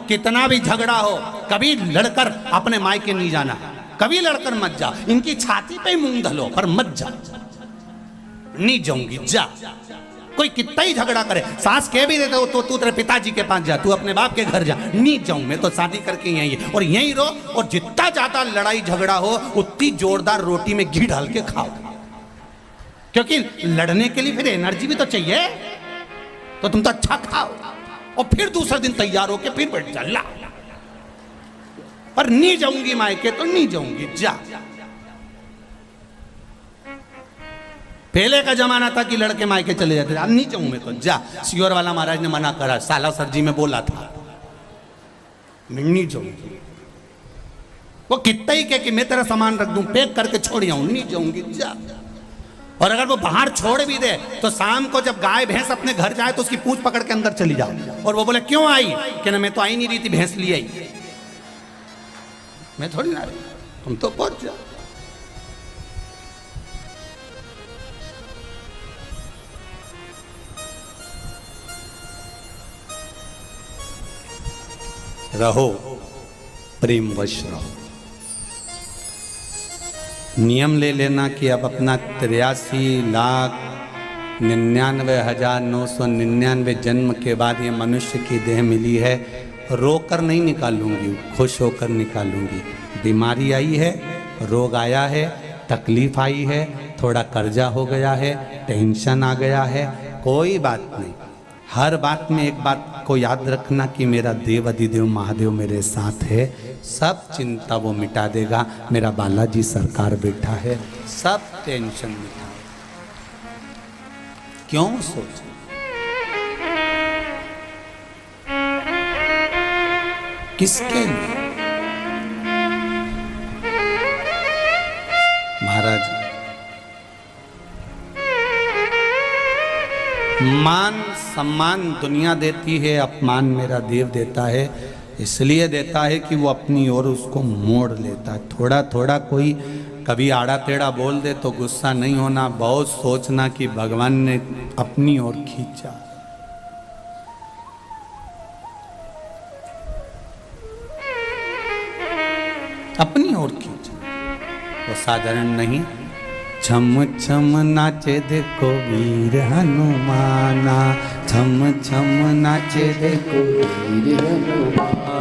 कितना भी झगड़ा हो, कभी लड़कर अपने मायके नहीं जाना, कभी लड़कर मत जाओ। इनकी छाती पे मूंग धलो पर मत जा। नहीं जाऊंगी जा। कोई कितना ही झगड़ा करे, सास कह भी देते हो तो तू तेरे पिताजी के पास जा, तू अपने बाप के घर जा। नहीं जाऊं मैं तो शादी करके यहीं है, और यहीं रहो। और जितना ज्यादा लड़ाई झगड़ा हो उतनी जोरदार रोटी में घी डाल के खाओ, क्योंकि लड़ने के लिए फिर एनर्जी भी तो चाहिए। तो तुम तो अच्छा खाओ और फिर दूसरे दिन तैयार होके फिर बैठ जा। ला पर नहीं जाऊंगी मायके तो नहीं जाऊंगी जा। पहले का जमाना था कि लड़के मायके चले जाते, अब नहीं जाऊं मैं तो जा। सियोर वाला महाराज ने मना करा, साला सरजी में बोला था मैं नहीं जाऊंगी। वो कितना ही कह कि मैं तेरा सामान रख दूं, पैक करके छोड़ आऊं, नहीं जाऊंगी जा। और अगर वो बाहर छोड़ भी दे तो शाम को जब गाय भैंस अपने घर जाए तो उसकी पूंछ पकड़ के अंदर चली जाओ। और वो बोले क्यों आई? कि ना मैं तो आई नहीं रही थी, भैंस लिए आई। मैं थोड़ी ना रही, तुम तो पहुंच जाओ। रहो, प्रेमवश रहो। नियम ले लेना कि अब अपना 83,99,999 जन्म के बाद ये मनुष्य की देह मिली है, रोकर नहीं निकालूंगी, खुश होकर निकालूंगी। बीमारी आई है, रोग आया है, तकलीफ आई है, थोड़ा कर्जा हो गया है, टेंशन आ गया है, कोई बात नहीं। हर बात में एक बात को याद रखना कि मेरा देव अधिदेव महादेव मेरे साथ है, सब चिंता वो मिटा देगा। मेरा बालाजी सरकार बैठा है, सब टेंशन मिटा। क्यों सोच, किसके लिए? महाराज, मान सम्मान दुनिया देती है, अपमान मेरा देव देता है। इसलिए देता है कि वो अपनी ओर उसको मोड़ लेता है। थोड़ा थोड़ा कोई कभी आड़ा टेढ़ा बोल दे तो गुस्सा नहीं होना, बहुत सोचना कि भगवान ने अपनी ओर खींचा। अपनी ओर खींचा, वो साधारण नहीं। छम छम नाचे देखो वीर हनुमाना, छम छम नाचे देखो वीर हनुमाना,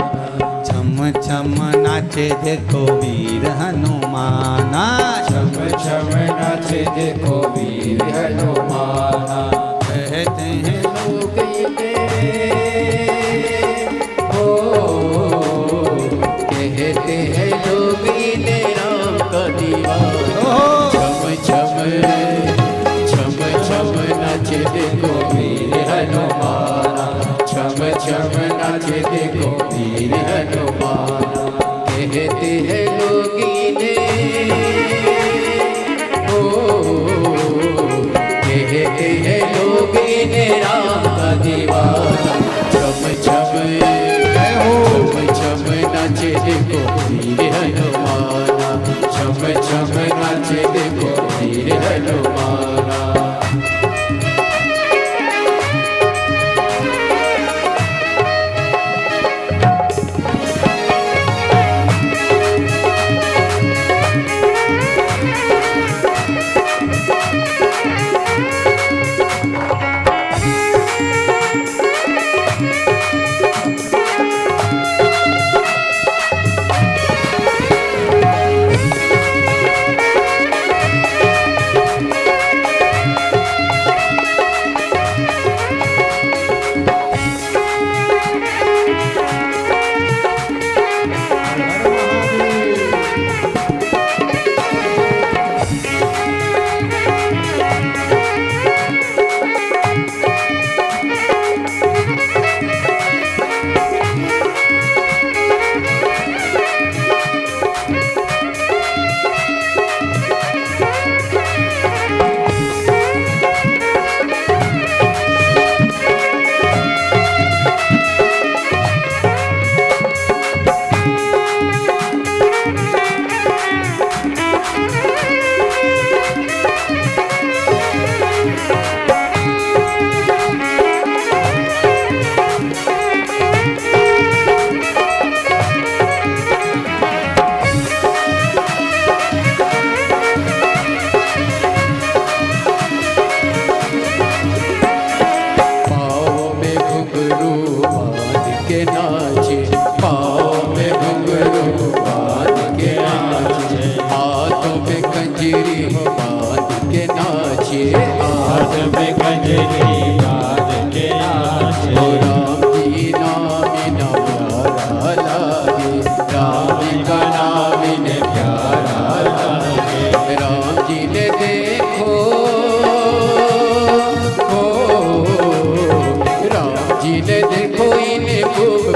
छम छम नाचे देखो वीर हनुमाना, छम छम नाचे देखो वीर हनुमाना। कहते हैं लोग इन्हें हो, कहते हैं लोग इन्हें राम का दीवाना। छम छम छम नाचे देखो वीर हनुमाना, छम छम नाचे देखो वीर हनुमाना। कहते हैं लोग इन्हें हो, कहते हैं लोग इन्हें राम का दीवाना। छम छम छम नाचे देखो वीर हनुमाना, छम छम नाचे देखो वीर हनुमाना।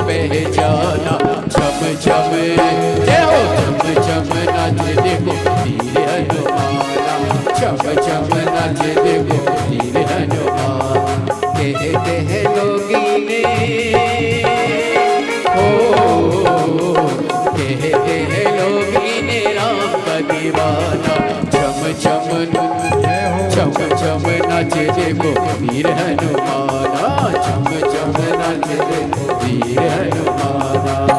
पहचाना। छम छम जय हो, छम छम नाच देखो वीर हनुमाना, छम छम नाच देखो वीर हनुमाना। कहते हैं लोग इन्हें हो, कहते हैं लोग इन्हें राम का दीवाना। छम छम छम छम नाच देखो वीर हनुमाना, छम छम नाच देखो वीर हनुमाना।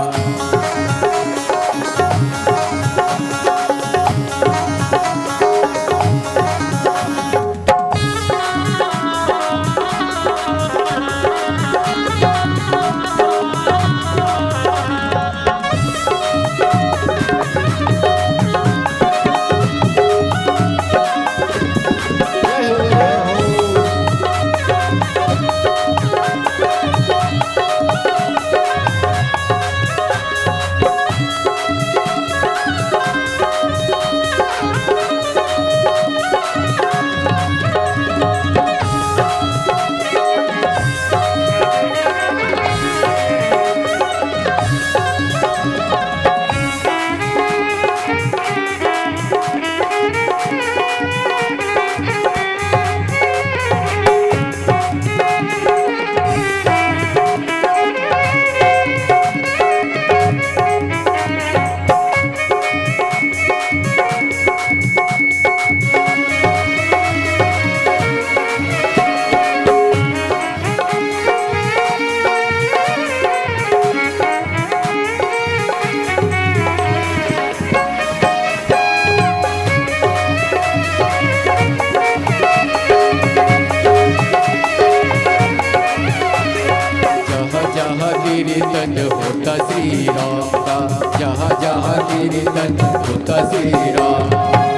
होता श्री राम का, जहाँ जहाँ कीर्तन होता श्री राम।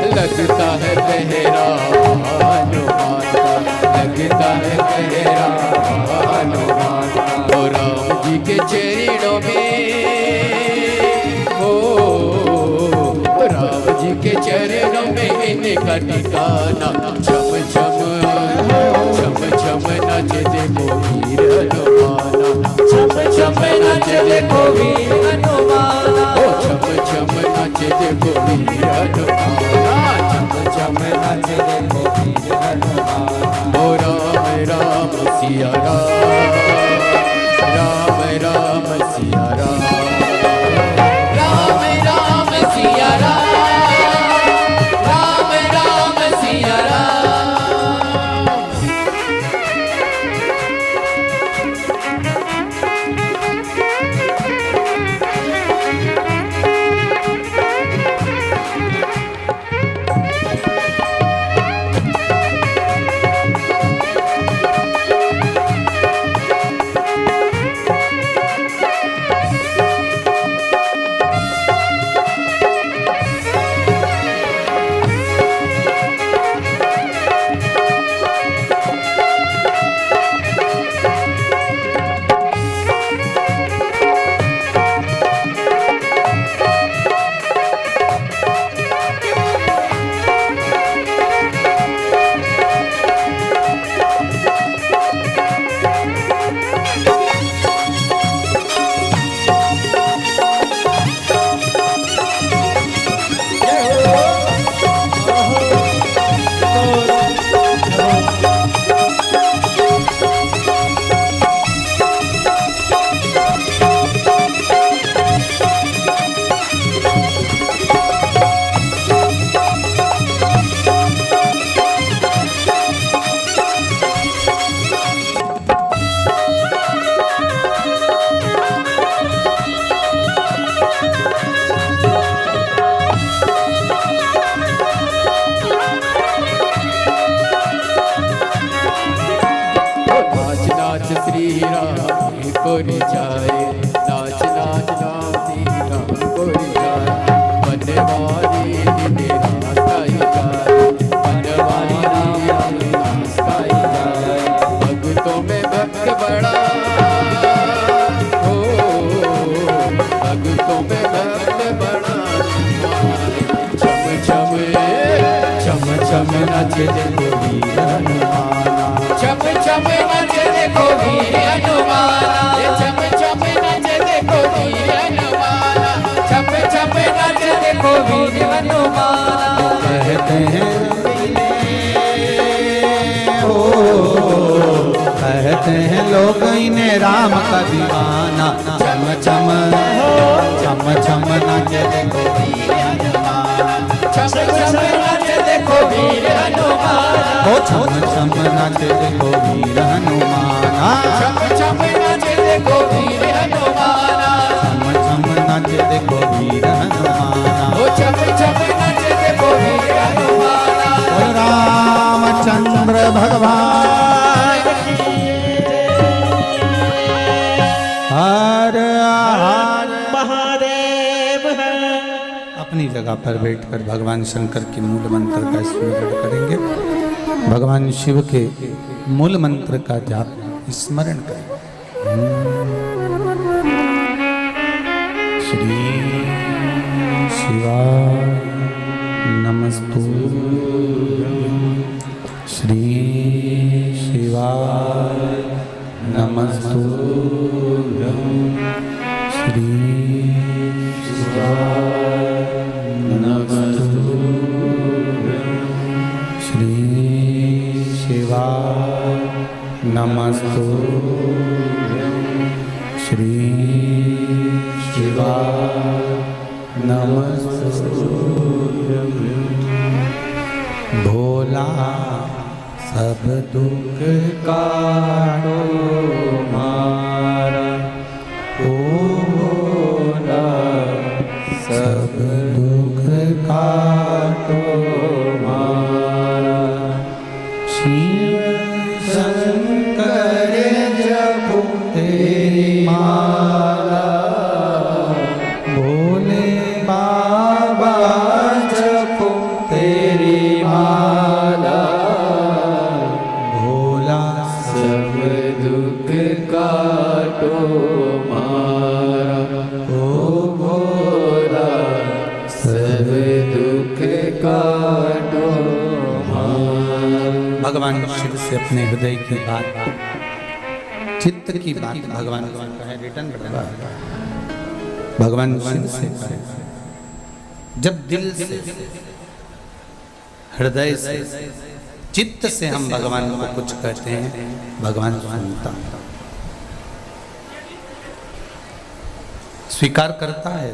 लगता है पहरा हनुमान का, लगता है पहरा हनुमान का। ओ राम जी के चरणों में, ओ राम जी के चरणों में इनका ठिकाना। छम छम छम छम नाच देखो वीर हनुमाना, छम छम नाच देखो वीर हनुमाना। ओ छम छम नाच देखो वीर हनुमाना, छम छम नाच देखो वीर हनुमाना। ओ राम राम सिया राम, राम राम सिया राम, राम राम सिया राम, राम राम सिया राम। श्री राम को जाए, नाच नाच नाम श्री राम को जाए। बनवारी रास्ता ही जाए, बनवारी रास्ता ही जाए। भक्तों में भक्त बड़ा हो, भक्तों में भक्त बड़ा। छम छम छम छम नाच देखो वीर हनुमाना, छम छम नाच देखो वीर हनुमाना, छम छम नाच देखो वीर हनुमाना, छम छम नाच देखो वीर हनुमाना। कहते हैं ओ, कहते हैं लोग इन्हें राम का दीवाना। चम चम चम चम नाच देखो वीर हनुमाना, छम छम नाच देखो वीर हनुमाना, ओ छम छम नाच देखो वीर हनुमाना, छम छम नाच देखो वीर हनुमाना, छम छम नाच देखो वीर हनुमाना, ओ छम छम नाच देखो वीर हनुमाना। ओ रामचंद्र भगवान हर हर महादेव है। अपनी जगह पर बैठकर भगवान शंकर के मूल मंत्र का स्मरण करेंगे। भगवान शिव के मूल मंत्र का जाप स्मरण करें। श्री शिवाय नमस्तुभ्यं, श्री शिवाय नमस्तुभ्यं, श्री शिवाय नमस्तुभ्यं, श्री शिवाय नमस्तुभ्यं, श्री शिवाय नमस्तुभ्यं। भोला सब दुख काटो मारा, ओ भोला सब दुख काटो मारा। शिव शंकर जपो तेरी माला, भगवान शिव से अपने हृदय की बात, चित्त की बात भगवान रिटर्न भगवान शिव से करें। जब दिल से, हृदय से, चित्त से हम भगवान को कुछ कहते हैं, भगवान सुनता है, स्वीकार करता है।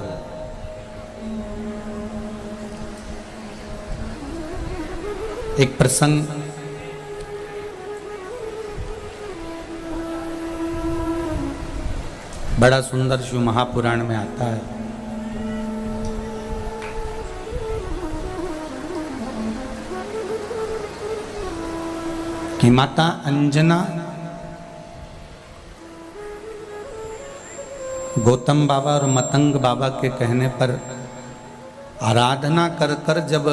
एक प्रसंग बड़ा सुंदर शिव महापुराण में आता है। कि माता अंजना गौतम बाबा और मतंग बाबा के कहने पर आराधना कर कर जब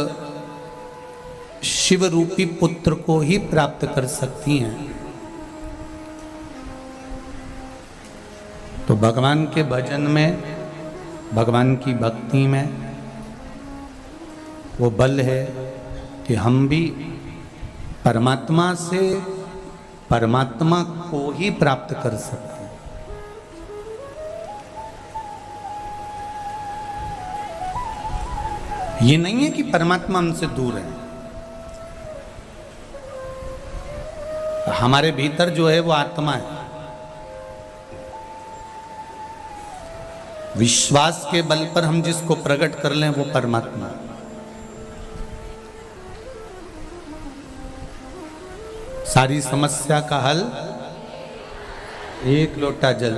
शिव रूपी पुत्र को ही प्राप्त कर सकती हैं, तो भगवान के भजन में, भगवान की भक्ति में वो बल है कि हम भी परमात्मा से परमात्मा को ही प्राप्त कर सकते हैं। ये नहीं है कि परमात्मा हमसे दूर है, हमारे भीतर जो है वो आत्मा है। विश्वास के बल पर हम जिसको प्रकट कर लें वो परमात्मा है। सारी समस्या का हल एक लोटा जल,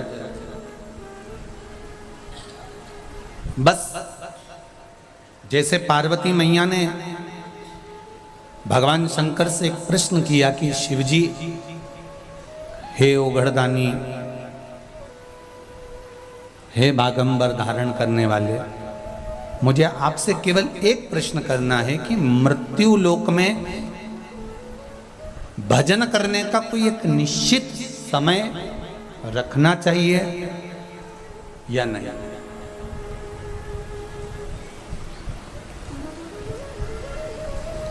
बस। जैसे पार्वती मैया ने भगवान शंकर से एक प्रश्न किया कि शिवजी, हे ओघड़दानी, हे बागंबर धारण करने वाले, मुझे आपसे केवल एक प्रश्न करना है कि मृत्यु लोक में भजन करने का कोई एक निश्चित समय रखना चाहिए या नहीं?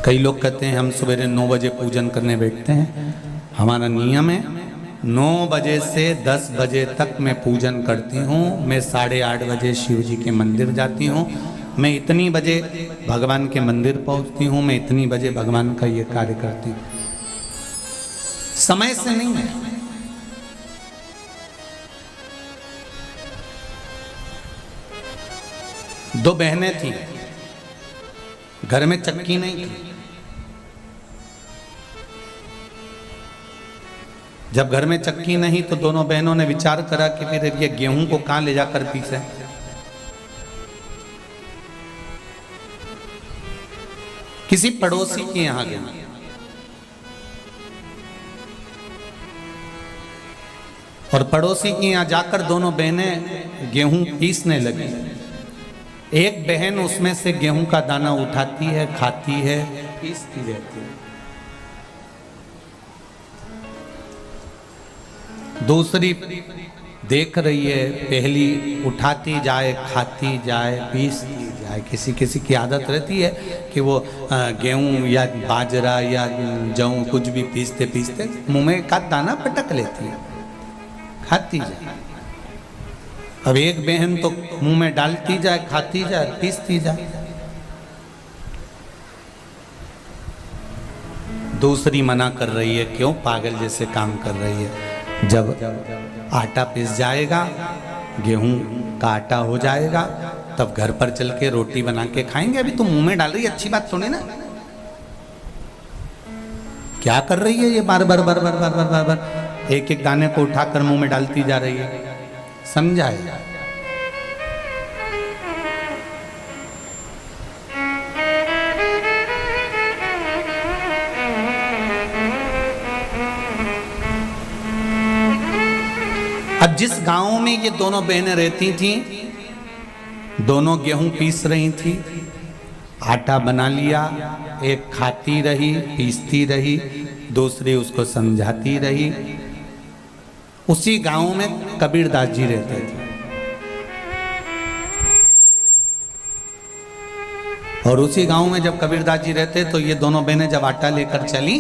कई लोग कहते हैं हम सवेरे 9 बजे पूजन करने बैठते हैं। हमारा नियम है 9 बजे से 10 बजे तक मैं पूजन करती हूँ। मैं 8:30 बजे शिव जी के मंदिर जाती हूँ। मैं इतनी बजे भगवान के मंदिर पहुँचती हूँ। मैं इतनी बजे भगवान का ये कार्य करती हूँ। समय से नहीं है। दो बहनें थी, घर में चक्की नहीं थी। जब घर में चक्की नहीं तो दोनों बहनों ने विचार करा कि फिर ये गेहूं को कहां ले जाकर पीसे। किसी पड़ोसी के यहां गए। और पड़ोसी के यहां जाकर दोनों बहनें गेहूं पीसने लगी। एक बहन उसमें से गेहूं का दाना उठाती है, खाती है, पीसती रहती है। दूसरी देख रही है, पहली उठाती जाए, खाती जाए, पीसती जाए। किसी किसी की आदत रहती है कि वो गेहूं या बाजरा या जौ कुछ भी पीसते पीसते मुंह में का दाना पटक लेती है, खाती जाए। अब एक बहन तो मुंह में डालती जाए, खाती जाए, पीसती जाए। दूसरी मना कर रही है, क्यों पागल जैसे काम कर रही है। जब आटा पिस जाएगा, गेहूं का आटा हो जाएगा, तब घर पर चल के रोटी बना के खाएंगे। अभी तो मुंह में डाल रही है, अच्छी बात सुने ना। क्या कर रही है ये? बार बार बार बार बार बार बार बार एक एक दाने को उठाकर मुंह में डालती जा रही है। समझाए? अब जिस गांव में ये दोनों बहनें रहती थीं, दोनों गेहूं पीस रही थी, आटा बना लिया। एक खाती रही, पीसती रही, दूसरी उसको समझाती रही। उसी गांव में कबीरदास जी रहते थे। और उसी गांव में जब कबीरदास जी रहते तो ये दोनों बहनें जब आटा लेकर चली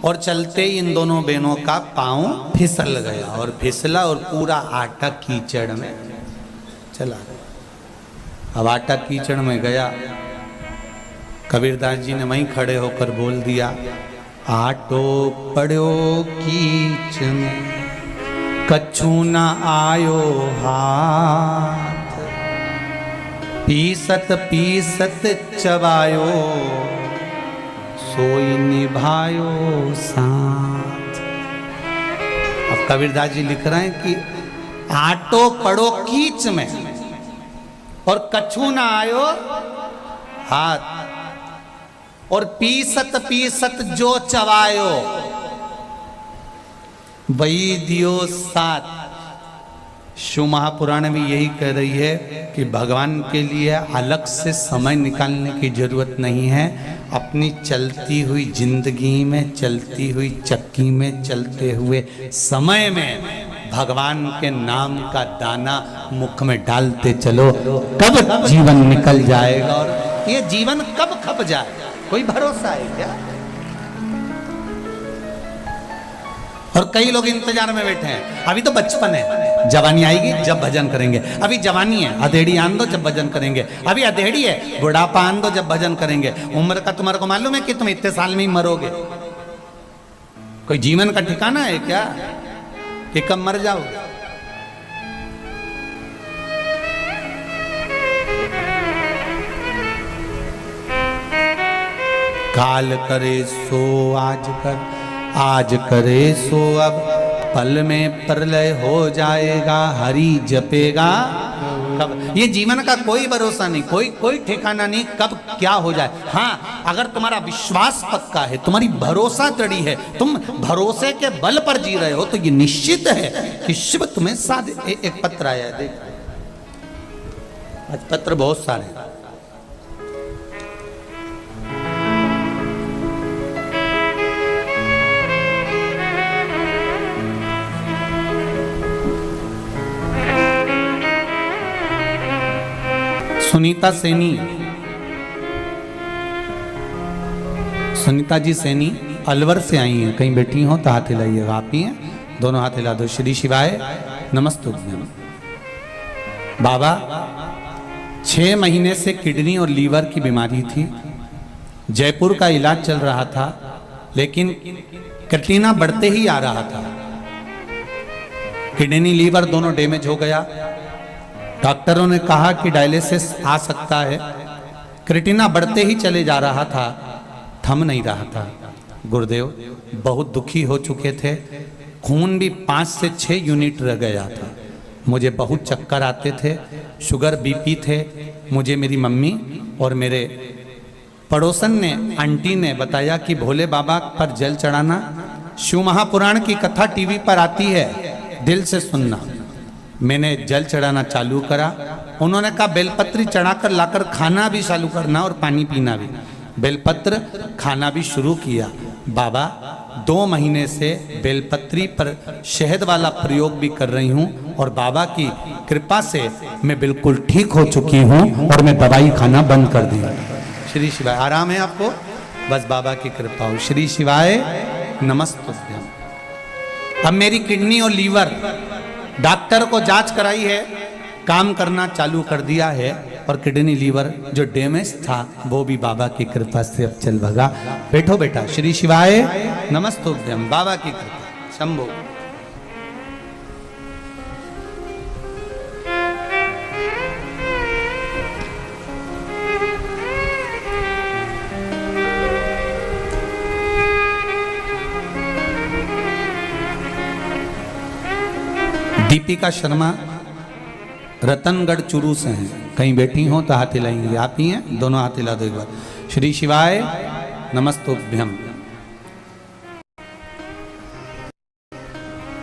और चलते ही इन दोनों बहनों का पांव फिसल गया और फिसला और पूरा आटा कीचड़ में चला गया। अब आटा कीचड़ में गया, कबीरदास जी ने वहीं खड़े होकर बोल दिया, आटो पड़ो कीच में कछु न आयो हाथ, पीसत पीसत चबायो सोई निभायो साथ। अब कबीरदास जी लिख रहे हैं कि आटो पड़ो कीच में और कछु न आयो हाथ, और पीसत पीसत जो चबायो वही दियो साथ। शिव महापुराण में यही कह रही है कि भगवान के लिए अलग से समय निकालने की जरूरत नहीं है। अपनी चलती हुई जिंदगी में, चलती हुई चक्की में, चलते हुए समय में भगवान के नाम का दाना मुख में डालते चलो, कब जीवन निकल जाएगा और ये जीवन कब खप जाएगा, कोई भरोसा है क्या? और कई लोग इंतजार में बैठे हैं, अभी तो बचपन है, जवानी आएगी जब भजन करेंगे। अभी जवानी है, अधेड़ी आन दो जब भजन करेंगे। अभी अधेड़ी है, बुढ़ापा आन दो जब भजन करेंगे। उम्र का तुम्हारे को मालूम है कि तुम इतने साल में ही मरोगे? कोई जीवन का ठिकाना है क्या कि कब मर जाओगे? काल करे सो आज कर, आज करे सो अब, पल में प्रलय हो जाएगा, हरि जपेगा कब। ये जीवन का कोई भरोसा नहीं, कोई ठिकाना नहीं कब क्या हो जाए। हाँ, अगर तुम्हारा विश्वास पक्का है, तुम्हारी भरोसा दृढ़ है, तुम भरोसे के बल पर जी रहे हो, तो ये निश्चित है कि शिव तुम्हें साथ। एक पत्र आया है, देख, आज पत्र बहुत सारे हैं। सुनीता सैनी, सुनीता जी सैनी अलवर से आई हैं, कहीं बैठी हो तो हाथ हिलाइएगा। आप ही हैं, दोनों हाथ हिला दो। श्री शिवाय नमस्तुभ्यम। बाबा 6 महीने से किडनी और लीवर की बीमारी थी, जयपुर का इलाज चल रहा था, लेकिन क्रिएटिनिन बढ़ते ही आ रहा था। किडनी लीवर दोनों डैमेज हो गया। डॉक्टरों ने कहा कि डायलिसिस आ सकता है। क्रिएटिनिन बढ़ते ही चले जा रहा था, थम नहीं रहा था। गुरुदेव बहुत दुखी हो चुके थे, खून भी 5 से 6 यूनिट रह गया था। मुझे बहुत चक्कर आते थे, शुगर बीपी थे। मुझे मेरी मम्मी और मेरे पड़ोसन ने, आंटी ने बताया कि भोले बाबा पर जल चढ़ाना। शिव महापुराण की कथा टीवी पर आती है, दिल से सुनना। मैंने जल चढ़ाना चालू करा। उन्होंने कहा बेलपत्री चढ़ाकर लाकर खाना भी चालू करना और पानी पीना भी। बेलपत्र खाना भी शुरू किया। बाबा 2 महीने से बेलपत्री पर शहद वाला प्रयोग भी कर रही हूँ और बाबा की कृपा से मैं बिल्कुल ठीक हो चुकी हूँ और मैं दवाई खाना बंद कर दी। श्री शिवाय। आराम है आपको? बस बाबा की कृपा हो। श्री शिवाय नमस्तुभ्यम। अब मेरी किडनी और लीवर डॉक्टर को जांच कराई है, काम करना चालू कर दिया है और किडनी लीवर जो डैमेज था वो भी बाबा की कृपा से अब चल भगा। बैठो बेटा। श्री शिवाय नमस्तुभ्यम। बाबा की कृपा। शंभो। दीपिका शर्मा रतनगढ़ चुरू से हैं, कहीं बैठी हो तो हाथ हिलाएंगे। आप ही हैं, दोनों हाथ हिला दो एक बार। श्री शिवाय नमस्तुभ्यम।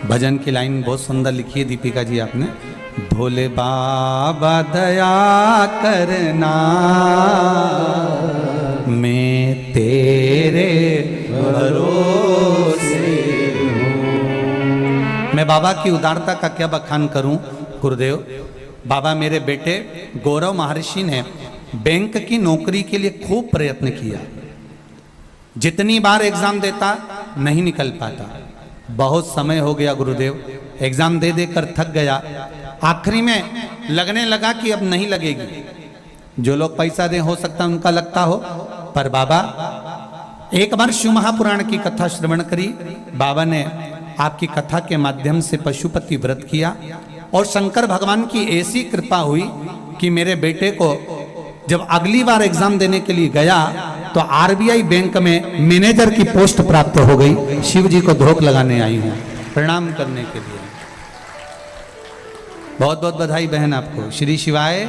भजन की लाइन बहुत सुंदर लिखी है दीपिका जी आपने। भोले बाबा दया करना, मैं तेरे भरोसे। मैं बाबा की उदारता का क्या बखान करूं गुरुदेव। बाबा मेरे बेटे गौरव महर्षि ने बैंक की नौकरी के लिए खूब प्रयत्न किया। जितनी बार एग्जाम देता नहीं निकल पाता। बहुत समय हो गया गुरुदेव, एग्जाम दे दे कर थक गया, आखिरी में लगने लगा कि अब नहीं लगेगी। जो लोग पैसा दे हो सकता उनका लगता हो, पर बाबा एक बार शिव महापुराण की कथा श्रवण करी। बाबा ने आपकी कथा के माध्यम से पशुपति व्रत किया और शंकर भगवान की ऐसी कृपा हुई कि मेरे बेटे को जब अगली बार एग्जाम देने के लिए गया तो आरबीआई बैंक में मैनेजर की पोस्ट प्राप्त हो गई। शिव जी को धोख लगाने आई हूं, प्रणाम करने के लिए। बहुत बहुत बधाई बहन आपको। श्री शिवाय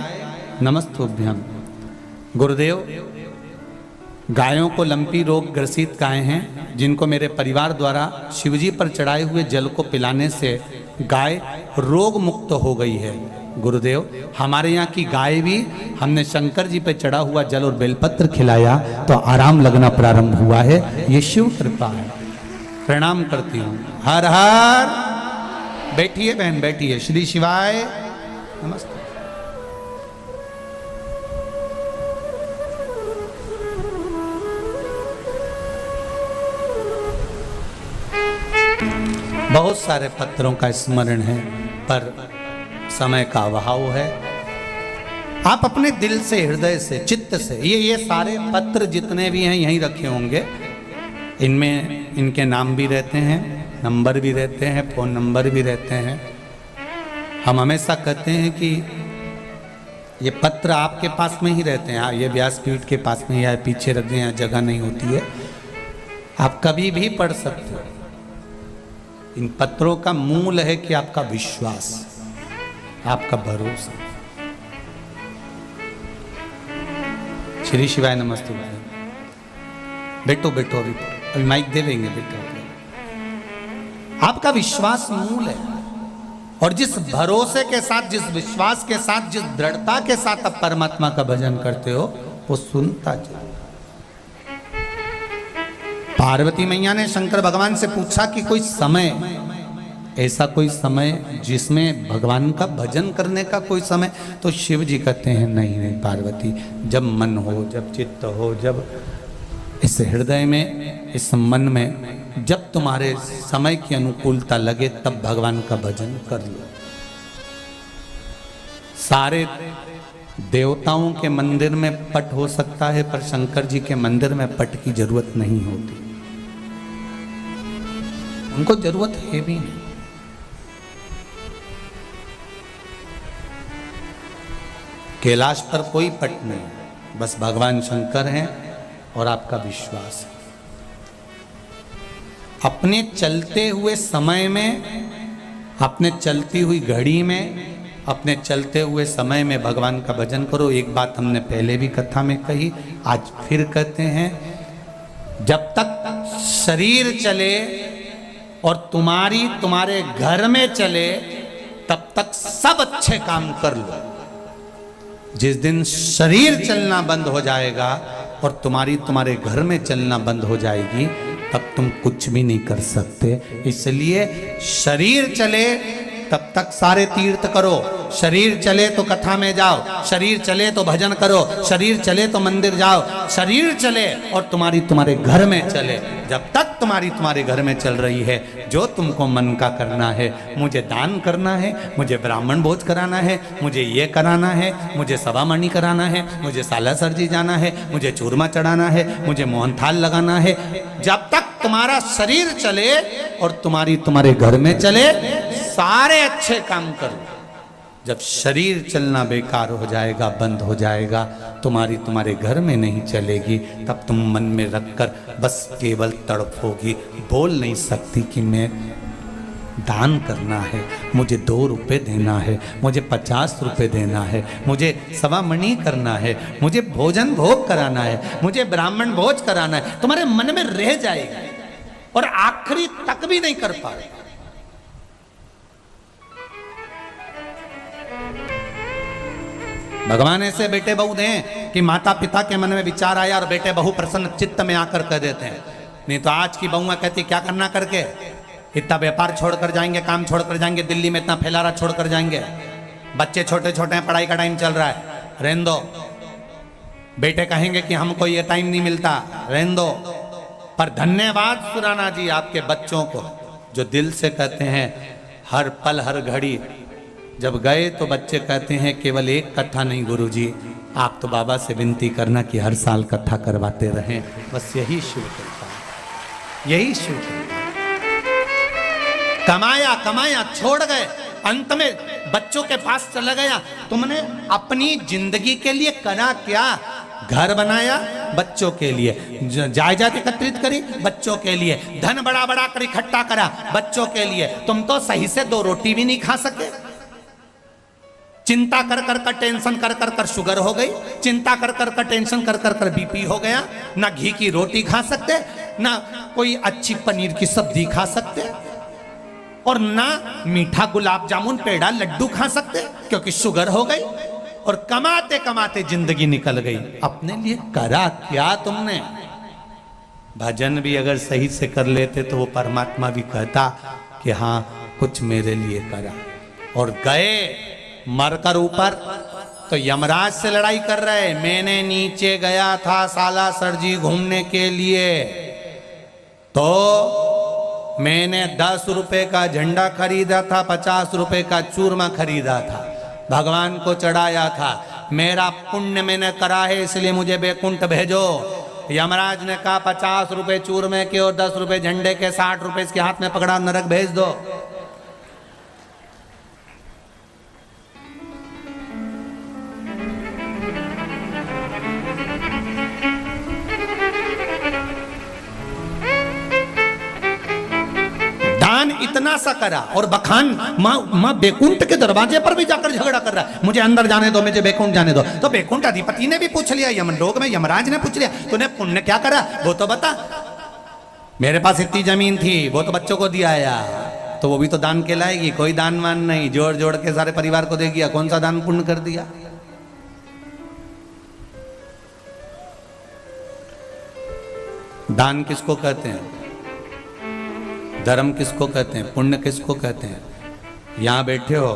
नमस्तुभ्यम। गुरुदेव, गायों को लंपी रोग ग्रसित गाय हैं जिनको मेरे परिवार द्वारा शिवजी पर चढ़ाए हुए जल को पिलाने से गाय रोग मुक्त हो गई है। गुरुदेव, हमारे यहाँ की गाय भी हमने शंकर जी पे चढ़ा हुआ जल और बेलपत्र खिलाया तो आराम लगना प्रारंभ हुआ है। ये शिव कृपा है। प्रणाम करती हूँ। हर हर। बैठिए बहन, बैठिए। श्री शिवाय नमस्ते। बहुत सारे पत्रों का स्मरण है पर समय का अभाव है। आप अपने दिल से, हृदय से, चित्त से ये सारे पत्र जितने भी हैं यहीं रखे होंगे। इनमें इनके नाम भी रहते हैं, नंबर भी रहते हैं, फोन नंबर भी रहते हैं। हम हमेशा कहते हैं कि ये पत्र आपके पास में ही रहते हैं। ये व्यासपीठ के पास में या पीछे रख दें, यहाँ जगह नहीं होती है, आप कभी भी पढ़ सकते हो। इन पत्रों का मूल है कि आपका विश्वास, आपका भरोसा। श्री शिवाय नमस्ते। बैठो बैठो, अभी माइक दे देंगे। बैठो। आपका विश्वास मूल है और जिस भरोसे के साथ, जिस विश्वास के साथ, जिस दृढ़ता के साथ आप परमात्मा का भजन करते हो वो सुनता चलो। पार्वती मैया ने शंकर भगवान से पूछा कि कोई समय, ऐसा कोई समय जिसमें भगवान का भजन करने का कोई समय, तो शिव जी कहते हैं नहीं नहीं पार्वती, जब मन हो, जब चित्त हो, जब इस हृदय में, इस मन में, जब तुम्हारे समय की अनुकूलता लगे तब भगवान का भजन कर लो। सारे देवताओं के मंदिर में पट हो सकता है पर शंकर जी के मंदिर में पट की जरूरत नहीं होती, उनको जरूरत है भी नहीं। कैलाश पर कोई पट नहीं, बस भगवान शंकर हैं और आपका विश्वास है। अपने चलते हुए समय में, अपने चलती हुई घड़ी में, अपने चलते हुए समय में भगवान का भजन करो। एक बात हमने पहले भी कथा में कही, आज फिर कहते हैं, जब तक शरीर चले और तुम्हारे घर में चले तब तक सब अच्छे काम कर लो। जिस दिन शरीर चलना बंद हो जाएगा और तुम्हारे घर में चलना बंद हो जाएगी तब तुम कुछ भी नहीं कर सकते। इसलिए शरीर चले तब तक सारे तीर्थ करो, शरीर चले तो कथा में जाओ, शरीर चले तो भजन करो, शरीर चले तो मंदिर जाओ, शरीर चले और तुम्हारे घर में चले। जब तक तुम्हारे घर में चल रही है, जो तुमको मन का करना है, मुझे दान करना है, मुझे ब्राह्मण भोज कराना है, मुझे ये कराना है, मुझे सभामणि कराना है, मुझे सालासर जी जाना है, मुझे चूरमा चढ़ाना है, मुझे मोहनथाल लगाना है, जब तक तुम्हारा शरीर चले और तुम्हारे घर में चले, सारे अच्छे काम करो। जब शरीर चलना बेकार हो जाएगा, बंद हो जाएगा, तुम्हारे घर में नहीं चलेगी, तब तुम मन में रखकर बस केवल तड़पोगी, बोल नहीं सकती कि मैं दान करना है, मुझे 2 रुपए देना है, मुझे 50 रुपए देना है, मुझे सभामणि करना है, मुझे भोजन भोग कराना है, मुझे ब्राह्मण भोज कराना है। तुम्हारे मन में रह जाएगा और आखिरी तक भी नहीं कर पाए। भगवान ऐसे बेटे बहू दें कि माता पिता के मन में विचार आया और बेटे बहू प्रसन्न चित्त में आकर कह देते हैं। नहीं तो आज की बहुआ कहती क्या करना करके, इतना व्यापार छोड़कर जाएंगे, काम छोड़कर जाएंगे, दिल्ली में इतना फैलारा छोड़कर जाएंगे, बच्चे छोटे छोटे हैं, पढ़ाई का टाइम चल रहा है, रहने दो। बेटे कहेंगे कि हमको ये टाइम नहीं मिलता, रहने दो। पर धन्यवाद सुराना जी आपके बच्चों को जो दिल से कहते हैं हर पल हर घड़ी। जब गए तो बच्चे कहते हैं केवल एक कथा नहीं गुरुजी, आप तो बाबा से विनती करना कि हर साल कथा करवाते रहें। बस यही शिव करता है, यही शिव करता है। कमाया कमाया छोड़ गए, अंत में बच्चों के पास चला गया। तुमने अपनी जिंदगी के लिए करा क्या? घर बनाया बच्चों के लिए, जायदाद एकत्रित करी बच्चों के लिए, धन बड़ा बड़ा कर इकट्ठा करा बच्चों के लिए। तुम तो सही से 2 रोटी भी नहीं खा सके। चिंता कर कर कर टेंशन कर कर कर शुगर हो गई, चिंता कर कर कर टेंशन कर कर कर बीपी हो गया। ना घी की रोटी खा सकते, ना कोई अच्छी पनीर की सब्जी खा सकते, और ना मीठा गुलाब जामुन पेड़ा लड्डू खा सकते क्योंकि शुगर हो गई। और कमाते कमाते जिंदगी निकल गई। अपने लिए करा क्या तुमने? भजन भी अगर सही से कर लेते तो वो परमात्मा भी कहता कि हाँ कुछ मेरे लिए करा। और गए मरकर ऊपर तो यमराज से लड़ाई कर रहे। मैंने नीचे गया था सालासर जी घूमने के लिए, तो मैंने 10 रुपए का झंडा खरीदा था, 50 रुपए का चूरमा खरीदा था, भगवान को चढ़ाया था। मेरा पुण्य मैंने करा है इसलिए मुझे बैकुंठ भेजो। यमराज ने कहा 50 रुपए चूरमे के और 10 रुपए झंडे के, 60 रुपए इसके हाथ में पकड़ा, नरक भेज दो। इतना सा करा और बखान माँ बैकुंठ के दरवाजे पर भी जाकर झगड़ा कर रहा है, मुझे अंदर जाने दो, मुझे बैकुंठ जाने दो। तो बैकुंठ अधिपति ने भी पूछ लिया, यमलोक में यमराज ने पूछ लिया, तूने पुण्य क्या करा वो तो बता। मेरे पास इतनी जमीन थी वो तो बच्चों को दिया आया, तो वो भी तो दान कहलाएगी। कोई दान वान नहीं, जोड़ जोड़ के सारे परिवार को दे दिया, कौन सा दान पुण्य कर दिया? दान किसको कहते हैं? धर्म किसको कहते हैं? पुण्य किसको कहते हैं? यहां बैठे हो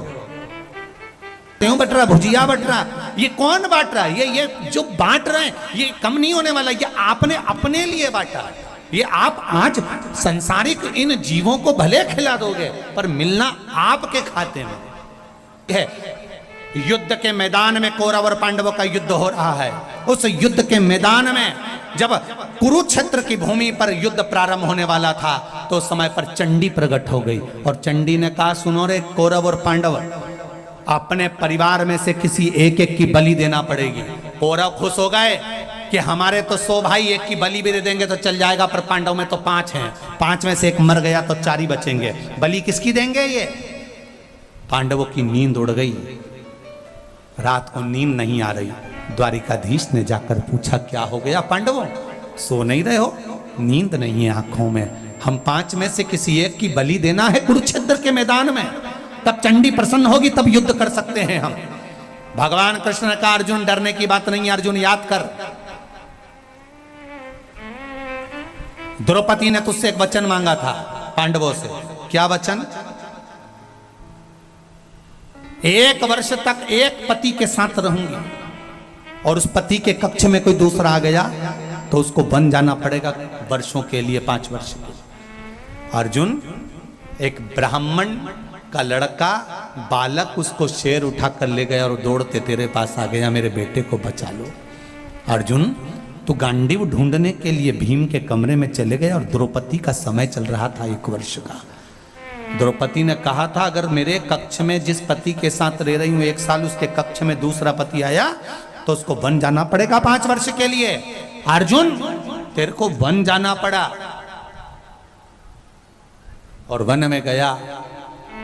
क्यों बट रहा? भुजिया बट रहा, ये कौन बांट रहा है? ये जो बांट रहे हैं ये कम नहीं होने वाला, ये आपने अपने लिए बांटा। ये आप आज संसारिक इन जीवों को भले खिला दोगे पर मिलना आपके खाते में है। युद्ध के मैदान में कौरव और पांडवों का युद्ध हो रहा है। उस युद्ध के मैदान में जब कुरुक्षेत्र की भूमि पर युद्ध प्रारंभ होने वाला था तो उस समय पर चंडी प्रकट हो गई और चंडी ने कहा, सुनो रे कौरव और पांडव, अपने परिवार में से किसी एक एक की बलि देना पड़ेगी। कौरव खुश हो गए कि हमारे तो 100 भाई, एक की बलि भी दे देंगे तो चल जाएगा, पर पांडव में तो 5 हैं, 5 में से एक मर गया तो 4 ही बचेंगे, बलि किसकी देंगे? ये पांडवों की नींद उड़ गई, रात को नींद नहीं आ रही। द्वारिकाधीश ने जाकर पूछा, क्या हो गया पांडवों, सो नहीं रहे हो? नींद नहीं है आंखों में, हम 5 में से किसी एक की बलि देना है कुरुक्षेत्र के मैदान में, तब चंडी प्रसन्न होगी, तब युद्ध कर सकते हैं हम। भगवान कृष्ण ने कहा, अर्जुन डरने की बात नहीं है, अर्जुन याद कर, द्रौपदी ने तुझसे एक वचन मांगा था पांडवों से। क्या वचन? 1 वर्ष तक एक पति के साथ रहूंगी और उस पति के कक्ष में कोई दूसरा आ गया तो उसको बन जाना पड़ेगा वर्षों के लिए, 5 वर्ष के लिए। अर्जुन, एक ब्राह्मण का लड़का बालक उसको शेर उठा कर ले गया और दौड़ते तेरे पास आ गया, मेरे बेटे को बचा लो। अर्जुन, तू गांडीव ढूंढने के लिए भीम के कमरे में चले गए और द्रौपदी का समय चल रहा था 1 वर्ष का। द्रौपदी ने कहा था, अगर मेरे कक्ष में जिस पति के साथ रह रही हूं 1 साल, उसके कक्ष में दूसरा पति आया तो उसको वन जाना पड़ेगा 5 वर्ष के लिए। अर्जुन, तेरे को वन जाना पड़ा और वन में गया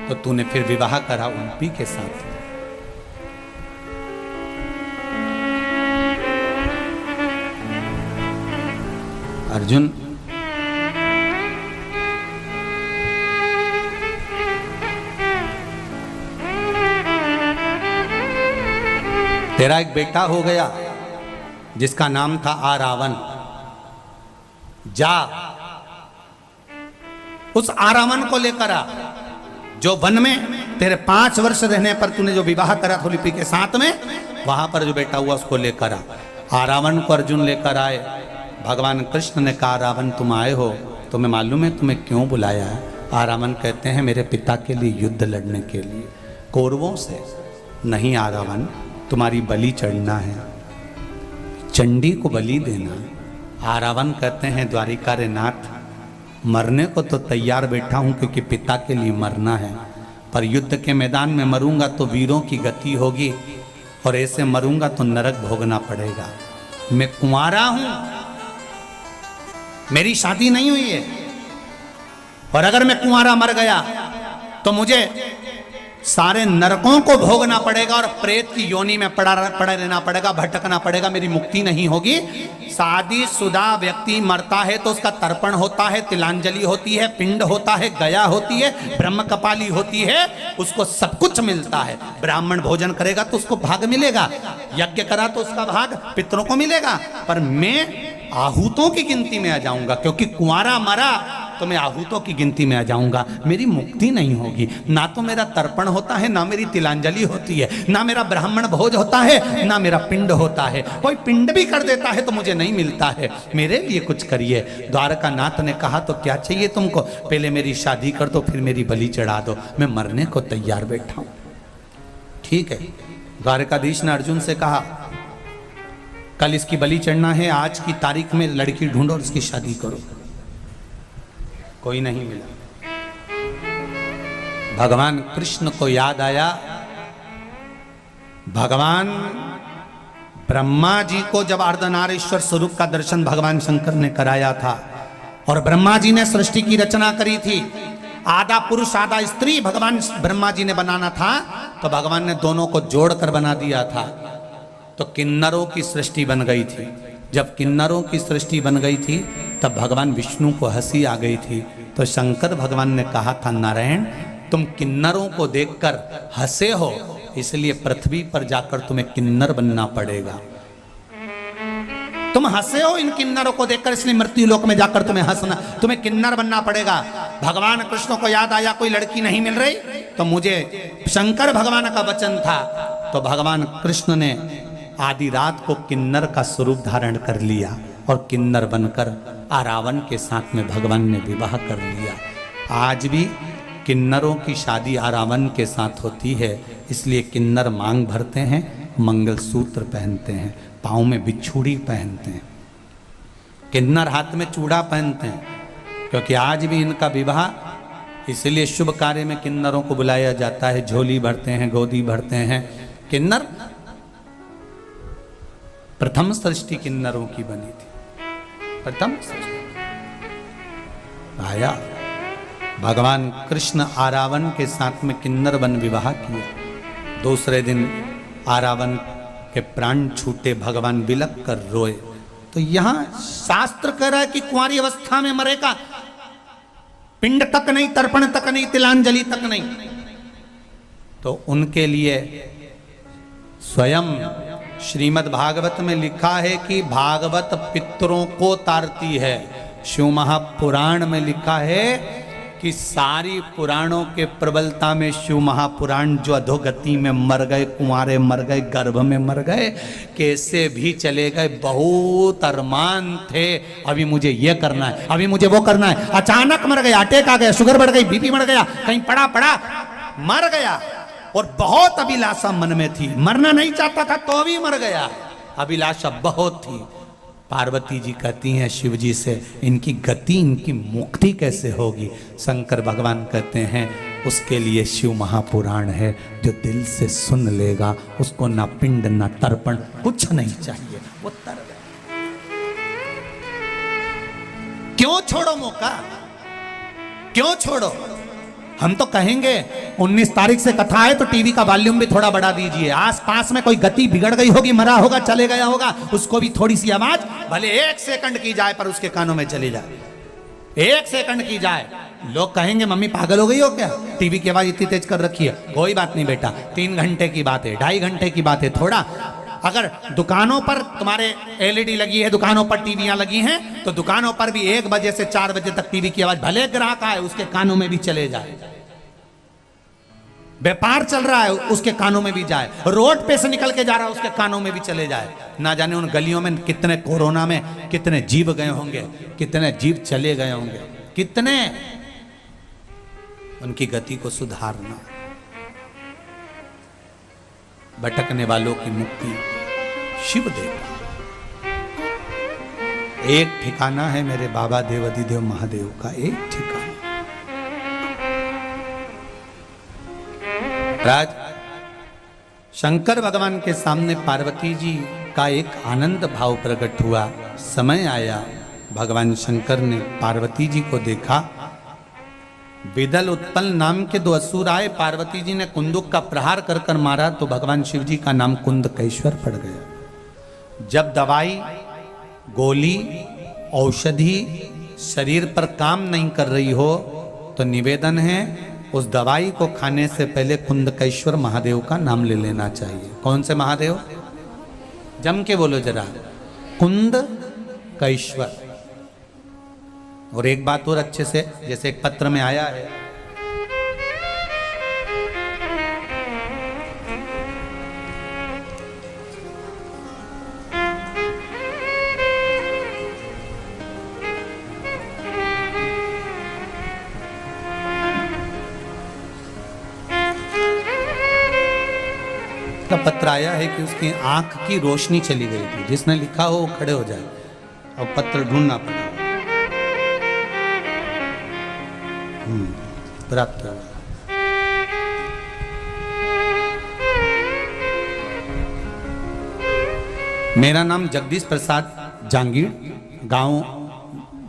तो तूने फिर विवाह करा उनपी के साथ। अर्जुन, तेरा एक बेटा हो गया जिसका नाम था आरावन। जा उस आरावन को लेकर आ जो वन में तेरे 5 वर्ष रहने पर तूने जो विवाह करा था लिपि के साथ में, वहां पर जो बेटा हुआ उसको लेकर आ। आरावन को अर्जुन लेकर आए। भगवान कृष्ण ने कहा रावण तुम आए हो, तुम्हें मालूम है तुम्हें क्यों बुलाया है? रावण कहते हैं मेरे पिता के लिए युद्ध लड़ने के लिए, कौरवों से। नहीं रावण, तुम्हारी बलि चढ़ना है, चंडी को बलि देना। रावण कहते हैं द्वारिका रे नाथ, मरने को तो तैयार बैठा हूं क्योंकि पिता के लिए मरना है, पर युद्ध के मैदान में मरूंगा तो वीरों की गति होगी और ऐसे मरूंगा तो नरक भोगना पड़ेगा। मैं कुंवारा हूं, मेरी शादी नहीं हुई है, और अगर मैं कुंवारा मर गया तो मुझे सारे नरकों को भोगना पड़ेगा और प्रेत की योनि में पड़ा रहना पड़ेगा, भटकना पड़ेगा, मेरी मुक्ति नहीं होगी। शादीशुदा व्यक्ति मरता है तो उसका तर्पण होता है, तिलांजलि होती है, पिंड होता है, गया होती है, ब्रह्म कपाली होती है, उसको सब कुछ मिलता है। ब्राह्मण भोजन करेगा तो उसको भाग मिलेगा, यज्ञ करा तो उसका भाग पितरों को मिलेगा, पर मैं आहूतों की गिनती में आ जाऊंगा, क्योंकि कुंवारा मरा तो मैं आहूतों की गिनती में आ जाऊंगा, मेरी मुक्ति नहीं होगी। ना तो मेरा तर्पण होता है, ना मेरी तिलांजलि होती है, ना मेरा ब्राह्मण भोज होता है, ना मेरा पिंड होता है। कोई पिंड भी कर देता है तो मुझे नहीं मिलता है, मेरे लिए कुछ करिए। द्वारका नाथ ने कहा तो क्या चाहिए तुमको? पहले मेरी शादी कर दो, फिर मेरी बलि चढ़ा दो, मैं मरने को तैयार बैठा हूं। ठीक है, द्वारकाधीश ने अर्जुन से कहा कल इसकी बलि चढ़ना है, आज की तारीख में लड़की ढूंढो और इसकी शादी करो। कोई नहीं मिला। भगवान कृष्ण को याद आया, भगवान ब्रह्मा जी को जब अर्धनारीश्वर स्वरूप का दर्शन भगवान शंकर ने कराया था, और ब्रह्मा जी ने सृष्टि की रचना करी थी, आधा पुरुष आधा स्त्री भगवान ब्रह्मा जी ने बनाना था, तो भगवान ने दोनों को जोड़कर बना दिया था, तो किन्नरों की सृष्टि बन गई थी। जब किन्नरों की सृष्टि बन गई थी तब भगवान विष्णु को हंसी आ गई थी, तो शंकर भगवान ने कहा था नारायण तुम किन्नरों को देखकर हंसे हो, इसलिए पृथ्वी पर जाकर तुम्हें किन्नर बनना पड़ेगा। तुम हंसे हो इन किन्नरों को देखकर, इसलिए मृत्यु लोक में जाकर तुम्हें हंसना, तुम्हें किन्नर बनना पड़ेगा। भगवान कृष्ण को याद आया कोई लड़की नहीं मिल रही, तो मुझे शंकर भगवान का वचन था, तो भगवान कृष्ण ने आधी रात को किन्नर का स्वरूप धारण कर लिया और किन्नर बनकर रावण के साथ में भगवान ने विवाह कर लिया। आज भी किन्नरों की शादी रावण के साथ होती है, इसलिए किन्नर मांग भरते हैं, मंगलसूत्र पहनते हैं, पाँव में बिछुड़ी पहनते हैं, किन्नर हाथ में चूड़ा पहनते हैं, क्योंकि आज भी इनका विवाह, इसलिए शुभ कार्य में किन्नरों को बुलाया जाता है, झोली भरते हैं, गोदी भरते हैं। किन्नर प्रथम सृष्टि किन्नरों की बनी थी, प्रथम सृष्टि आया। भगवान कृष्ण रावण के साथ में किन्नर बन विवाह किया। दूसरे दिन रावण के प्राण छूटे, भगवान बिलक कर रोए। तो यहां शास्त्र कह रहा है कि कुंवारी अवस्था में मरेगा, पिंड तक नहीं, तर्पण तक नहीं, तिलांजलि तक नहीं, तो उनके लिए स्वयं श्रीमद् भागवत में लिखा है कि भागवत पितरों को तारती है। शिव महापुराण में लिखा है कि सारी पुराणों के प्रबलता में शिव महापुराण जो अधोगति में मर गए, कुंवारे मर गए, गर्भ में मर गए, कैसे भी चले गए, बहुत अरमान थे, अभी मुझे ये करना है, अभी मुझे वो करना है, अचानक मर गया, अटैक आ गया, शुगर बढ़ गई, बीपी बढ़ गया, कहीं पड़ा मर गया, और बहुत अभिलाषा मन में थी, मरना नहीं चाहता था तो भी मर गया, अभिलाषा बहुत थी। पार्वती जी कहती हैं शिव जी से इनकी गति, इनकी मुक्ति कैसे होगी? शंकर भगवान कहते हैं उसके लिए शिव महापुराण है, जो दिल से सुन लेगा उसको ना पिंड ना तर्पण कुछ नहीं चाहिए, वो तर गया। क्यों छोड़ो मौका, क्यों छोड़ो? हम तो कहेंगे 19 तारीख से कथा है तो टीवी का वॉल्यूम भी थोड़ा बढ़ा दीजिए, आसपास में कोई गति बिगड़ गई होगी, मरा होगा, चले गया होगा, उसको भी थोड़ी सी आवाज भले 1 सेकंड की जाए पर उसके कानों में चली जाए, 1 सेकंड की जाए। लोग कहेंगे मम्मी पागल हो गई हो क्या, टीवी की आवाज इतनी तेज कर रखी है? कोई बात नहीं बेटा, 3 घंटे की बात है, 2.5 घंटे की बात है, थोड़ा अगर दुकानों पर तुम्हारे एलईडी लगी है, दुकानों पर टीवियां लगी हैं, तो दुकानों पर भी 1 बजे से 4 बजे तक टीवी की आवाज भले ग्राहक आए उसके कानों में भी चले जाए। व्यापार चल रहा है उसके कानों में भी जाए, रोड पे से निकल के जा रहा है उसके कानों में भी चले जाए। ना जाने उन गलियों में कितने कोरोना में कितने जीव गए होंगे, कितने जीव चले गए होंगे, कितने। उनकी गति को सुधारना, भटकने वालों की मुक्ति शिव देगा। एक ठिकाना है मेरे बाबा देवाधिदेव महादेव का, एक ठिकाना। राज शंकर भगवान के सामने पार्वती जी का एक आनंद भाव प्रकट हुआ। समय आया, भगवान शंकर ने पार्वती जी को देखा। विदल उत्पल नाम के दो असुर आए, पार्वती जी ने कुंदुक का प्रहार कर कर मारा तो भगवान शिव जी का नाम कुंदकेश्वर पड़ गया। जब दवाई, गोली, औषधि शरीर पर काम नहीं कर रही हो तो निवेदन है उस दवाई को खाने से पहले कुंदकेश्वर महादेव का नाम ले लेना चाहिए। कौन से महादेव? जम के बोलो जरा, कुंदकेश्वर। और एक बात और अच्छे से, जैसे एक पत्र में आया है, पत्र आया है कि उसकी आंख की रोशनी चली गई थी। जिसने लिखा हो वो खड़े हो जाए, और पत्र ढूंढना पड़ा। प्राप्त हुआ। मेरा नाम जगदीश प्रसाद जांगीर, गांव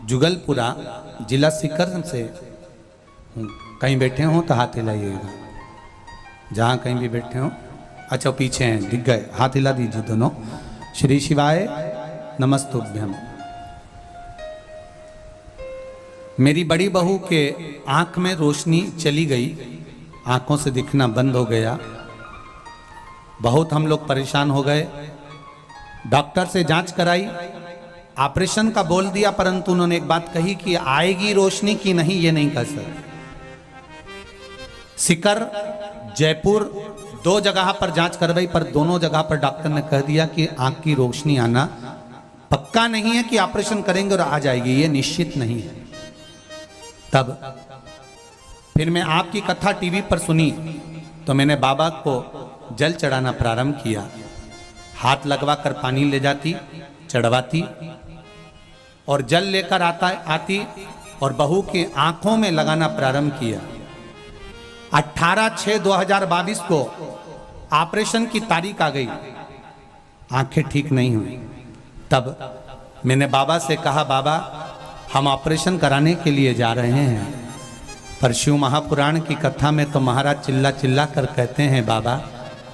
जुगलपुरा, जिला सीकर से हूँ। कहीं बैठे हो तो हाथ हिलाइएगा, जहाँ कहीं भी बैठे हो। अच्छा पीछे हैं, दिख गए, हाथ हिला दीजिए दोनों। श्री शिवाय नमस्तुभ्यम। मेरी बड़ी बहू के आंख में रोशनी चली गई, आंखों से दिखना बंद हो गया। बहुत हम लोग परेशान हो गए, डॉक्टर से जांच कराई, ऑपरेशन का बोल दिया, परंतु उन्होंने एक बात कही कि आएगी रोशनी कि नहीं ये नहीं कह सकते। सीकर, जयपुर, दो जगह पर जांच करवाई, पर दोनों जगह पर डॉक्टर ने कह दिया कि आंख की रोशनी आना पक्का नहीं है कि ऑपरेशन करेंगे और आ जाएगी, ये निश्चित नहीं है। तब फिर मैं आपकी कथा टीवी पर सुनी तो मैंने बाबा को जल चढ़ाना प्रारंभ किया। हाथ लगवा कर पानी ले जाती, चढ़वाती और जल लेकर आती और बहू की आंखों में लगाना प्रारंभ किया। 18/6/2022 को ऑपरेशन की तारीख आ गई, आंखें ठीक नहीं हुई। तब मैंने बाबा से कहा, बाबा हम ऑपरेशन कराने के लिए जा रहे हैं, पर शिव महापुराण की कथा में तो महाराज चिल्ला चिल्ला कर कहते हैं बाबा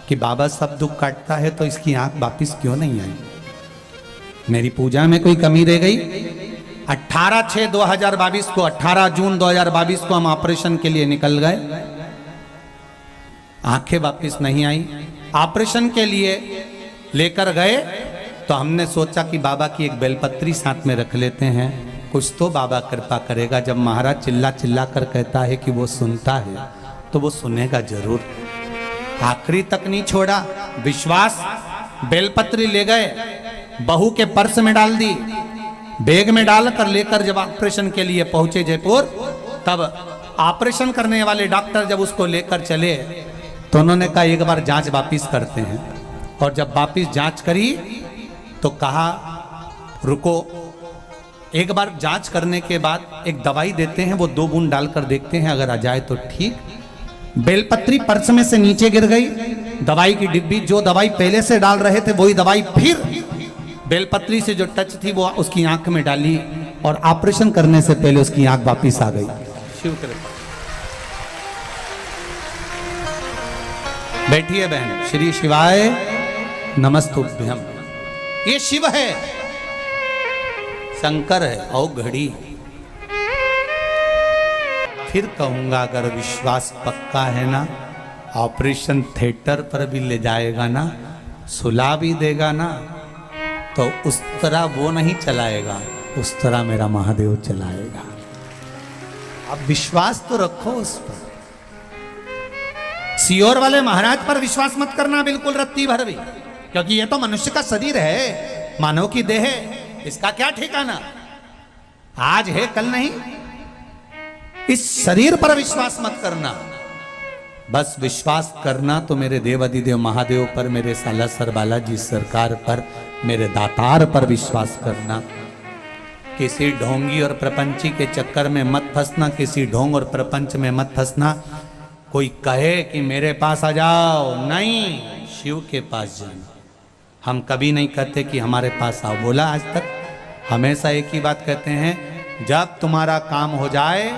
कि बाबा सब दुख काटता है तो इसकी आंख वापिस क्यों नहीं आई? मेरी पूजा में कोई कमी रह गई? 18/6/2022 को, 18 जून 2022 को हम ऑपरेशन के लिए निकल गए, आंखें वापस नहीं आई। ऑपरेशन के लिए लेकर गए तो हमने सोचा कि बाबा की एक बेलपत्री साथ में रख लेते हैं, कुछ तो बाबा कृपा करेगा। जब महाराज चिल्ला चिल्ला कर कहता है कि वो सुनता है तो वो सुनेगा जरूर। आखिरी तक नहीं छोड़ा, विश्वास। बेलपत्री ले गए, बहू के पर्स में डाल दी, बैग में डालकर लेकर जब ऑपरेशन के लिए पहुंचे जयपुर, तब ऑपरेशन करने वाले डॉक्टर जब उसको लेकर चले तो उन्होंने कहा एक बार जांच वापिस करते हैं। और जब वापिस जांच करी तो कहा रुको, एक बार जांच करने के बाद एक दवाई देते हैं, वो 2 बूंद डालकर देखते हैं, अगर आ जाए तो ठीक। बेलपत्री पर्स में से नीचे गिर गई, दवाई की डिब्बी, जो दवाई पहले से डाल रहे थे वही दवाई फिर बेलपत्री से जो टच थी वो उसकी आंख में डाली और ऑपरेशन करने से पहले उसकी आंख वापिस आ गई। शिव कृपा। बैठिए बहन। श्री शिवाय नमस्तुभ्यम। ये शिव है, शंकर है, और घड़ी। फिर कहूंगा अगर विश्वास पक्का है ना, ऑपरेशन थिएटर पर भी ले जाएगा ना, सुला भी देगा ना, तो उस तरह वो नहीं चलाएगा, उस तरह मेरा महादेव चलाएगा। अब विश्वास तो रखो उस पर। सियोर वाले महाराज पर विश्वास मत करना बिल्कुल रत्ती भर भी, क्योंकि ये तो मनुष्य का शरीर है, मानव की देह है, इसका क्या ठिकाना, आज है कल नहीं। इस शरीर पर विश्वास मत करना, बस विश्वास करना तो मेरे देव अधिदेव महादेव पर, मेरे सालासर बालाजी सरकार पर, मेरे दातार पर विश्वास करना। किसी ढोंगी और प्रपंची के चक्कर में मत फंसना, किसी ढोंग और प्रपंच में मत फंसना। कोई कहे कि मेरे पास आ जाओ, नहीं, शिव के पास जाना। हम कभी नहीं कहते कि हमारे पास आओ, बोला आज तक? हमेशा एक ही बात कहते हैं, जब तुम्हारा काम हो जाए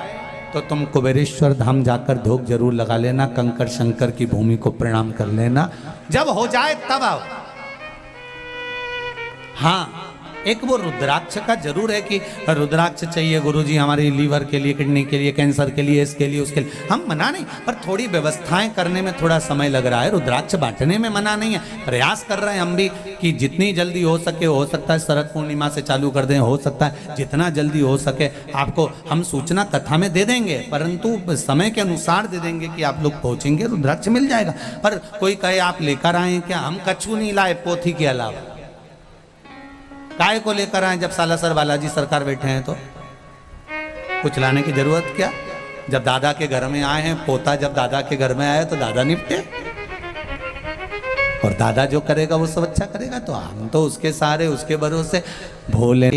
तो तुम कुबेरेश्वर धाम जाकर धूप जरूर लगा लेना, कंकर शंकर की भूमि को प्रणाम कर लेना, जब हो जाए तब आओ। हाँ, एक वो रुद्राक्ष का जरूर है कि रुद्राक्ष चाहिए गुरुजी हमारे लीवर के लिए, किडनी के लिए, कैंसर के लिए, इसके लिए, उसके लिए। हम मना नहीं, पर थोड़ी व्यवस्थाएं करने में थोड़ा समय लग रहा है। रुद्राक्ष बांटने में मना नहीं है, प्रयास कर रहे हैं हम भी कि जितनी जल्दी हो सके, हो सकता है शरद पूर्णिमा से चालू कर दें, हो सकता है जितना जल्दी हो सके आपको हम सूचना कथा में दे देंगे, परंतु समय के अनुसार दे देंगे कि आप लोग पहुंचेंगे, रुद्राक्ष मिल जाएगा। पर कोई कहे आप लेकर आए क्या, हम कछु नहीं लाए पोथी के अलावा। काय को लेकर आए जब सालासर बालाजी सरकार बैठे हैं तो कुछ लाने की जरूरत क्या। जब दादा के घर में आए हैं, पोता जब दादा के घर में आया तो दादा निपटे, और दादा जो करेगा वो सब अच्छा करेगा, तो हम तो उसके सारे उसके भरोसे। भोले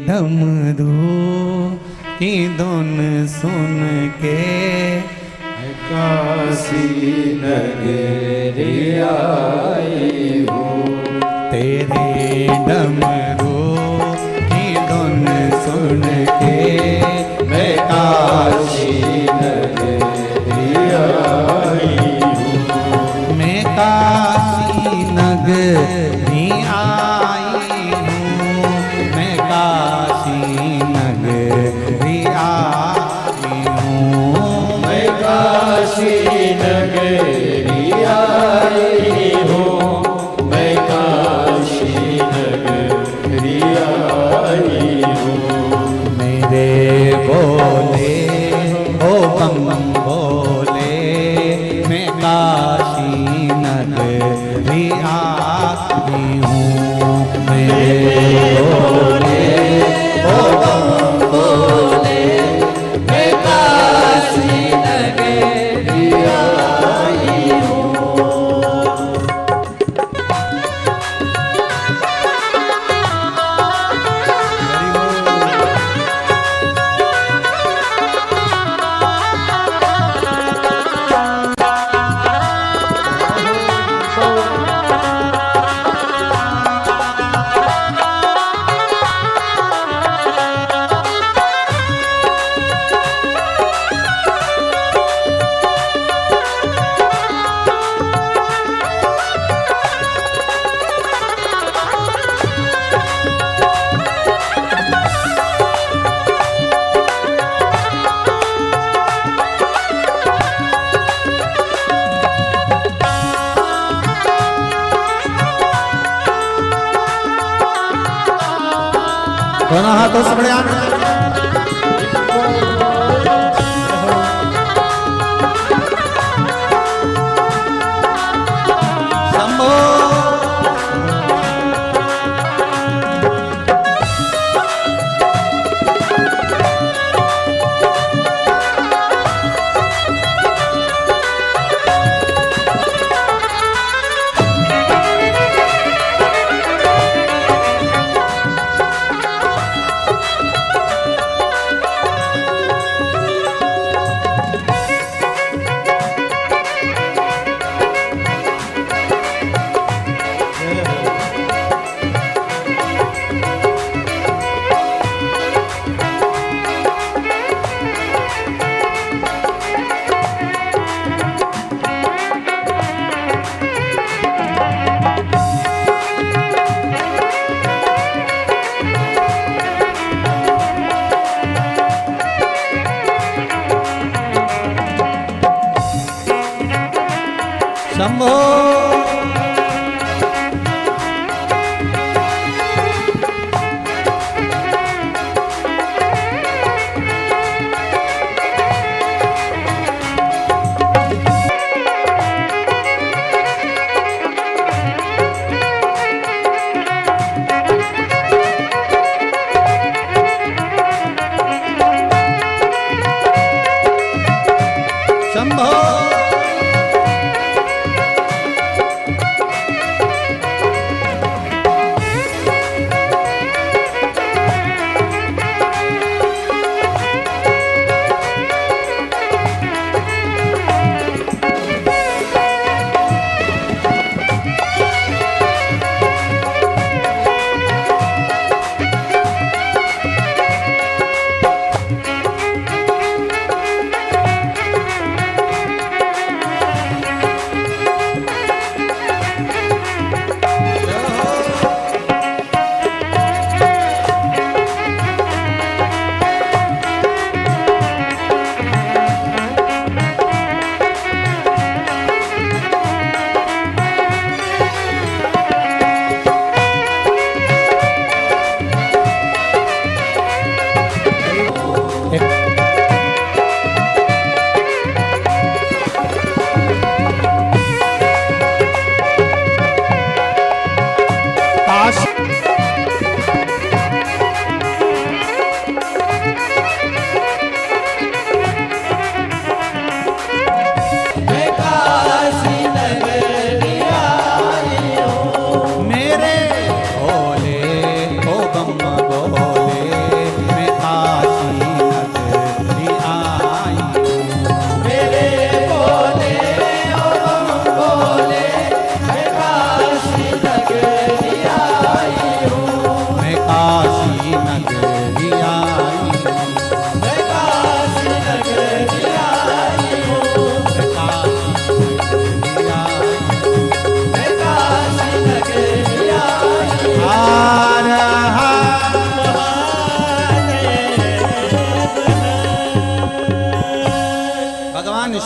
डमरू की धुन सुन के काशी नगरी आई हूँ, तेरे डमरू की धुन सुन के मैं काशी नगरी आई हूँ, मैं काशी नगरी आई हूँ, मैं काशी नगरी आई हूँ, मैं काशी नगरी आई हूँ, मैं काशी नगरी आई हूँ। मेरे बोले ओ बम बोले, मैं काशी नगरी आई हूँ, मेरे बोले ओ बम बोले, मैं काशी नगरी आई हूँ। दोनों हाथों से बड़े आनंद शंभो। शंभो। शंभो।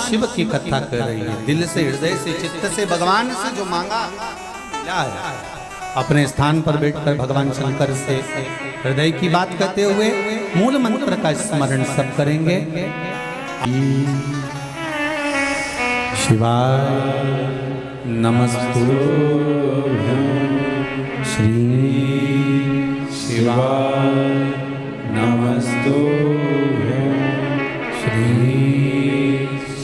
शिव की कथा कर रही है, दिल से, हृदय से, चित्त से, भगवान से जो मांगा क्या है। अपने स्थान पर बैठकर भगवान शंकर से हृदय की बात करते हुए मूल मंत्र का स्मरण सब करेंगे। शिवाय नमस्तुभ्यं श्री शिवाय नमस्तुभ्यं श्री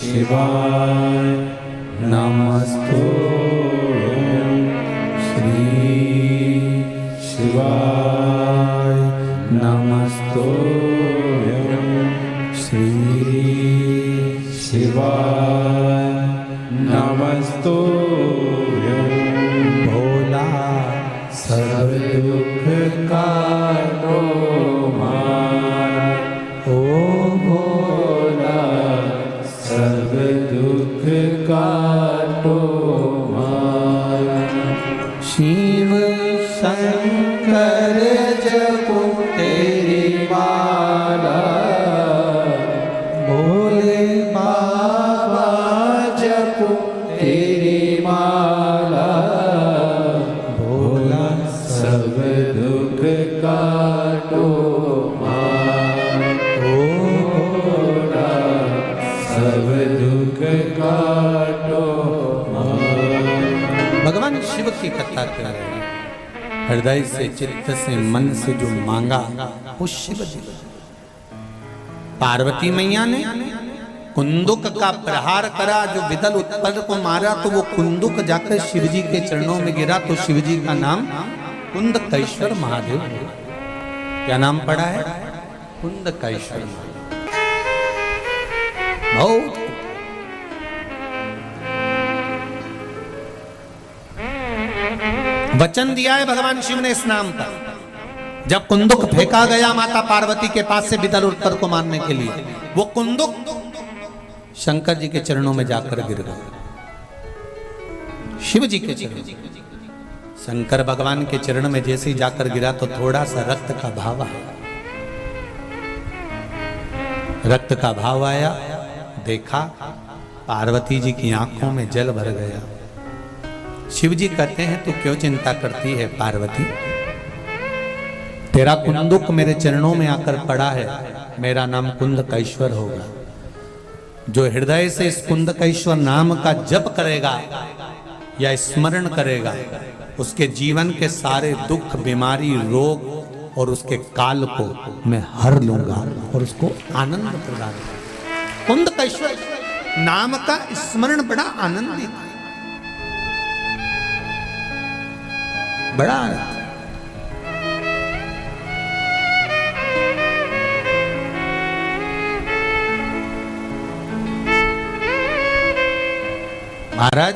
शिवाय नमस्तुभ्यं श्री शिवाय नमस्तुभ्यं श्री शिवाय नमस्तुभ्यं। भोला सर्व दुख काटो मारा, ओ भोला सर्व दुख काटो मारा। शिव शंकर जपो तेरी माला, भोले बाबा जपो तेरी माला। भोला सब दुख काटो मारा, ओ भोला सब दुख काटो मारा। भगवान शिव की कथा कर रहे हैं। हृदय से, चित्त से, मन से जो मांगा वो शिव जी। पार्वती मैया ने कुंदुक का प्रहार करा, जो विदल उत्पल को मारा, तो वो कुंदुक जाकर शिव जी के चरणों में गिरा, तो शिव जी का नाम कुंदकेश्वर महादेव। क्या नाम पड़ा है? कुंदकेश्वर। बहुत वचन दिया है भगवान शिव ने इस नाम का। जब कुंदुक फेंका गया माता पार्वती के पास से विदल उत्तर को मारने के लिए, वो कुंदुक शंकर जी के चरणों में जाकर गिर गया। शिव जी के चरण, शंकर भगवान के चरण में जैसे ही जाकर गिरा तो थोड़ा सा रक्त का भाव आया। रक्त का भाव आया, देखा पार्वती जी की आंखों में जल भर गया। शिव जी कहते हैं तू क्यों चिंता करती है पार्वती, तेरा कुंदुक मेरे चरणों में आकर पड़ा है, मेरा नाम कुंदकेश्वर होगा। जो हृदय से इस कुंदकेश्वर नाम का जप करेगा या स्मरण करेगा, उसके जीवन के सारे दुख, बीमारी, रोग और उसके काल को मैं हर लूंगा और उसको आनंद प्रदान करूंगा। कुंदकेश्वर नाम का स्मरण बड़ा आनंदित है, बड़ा आनंद। महाराज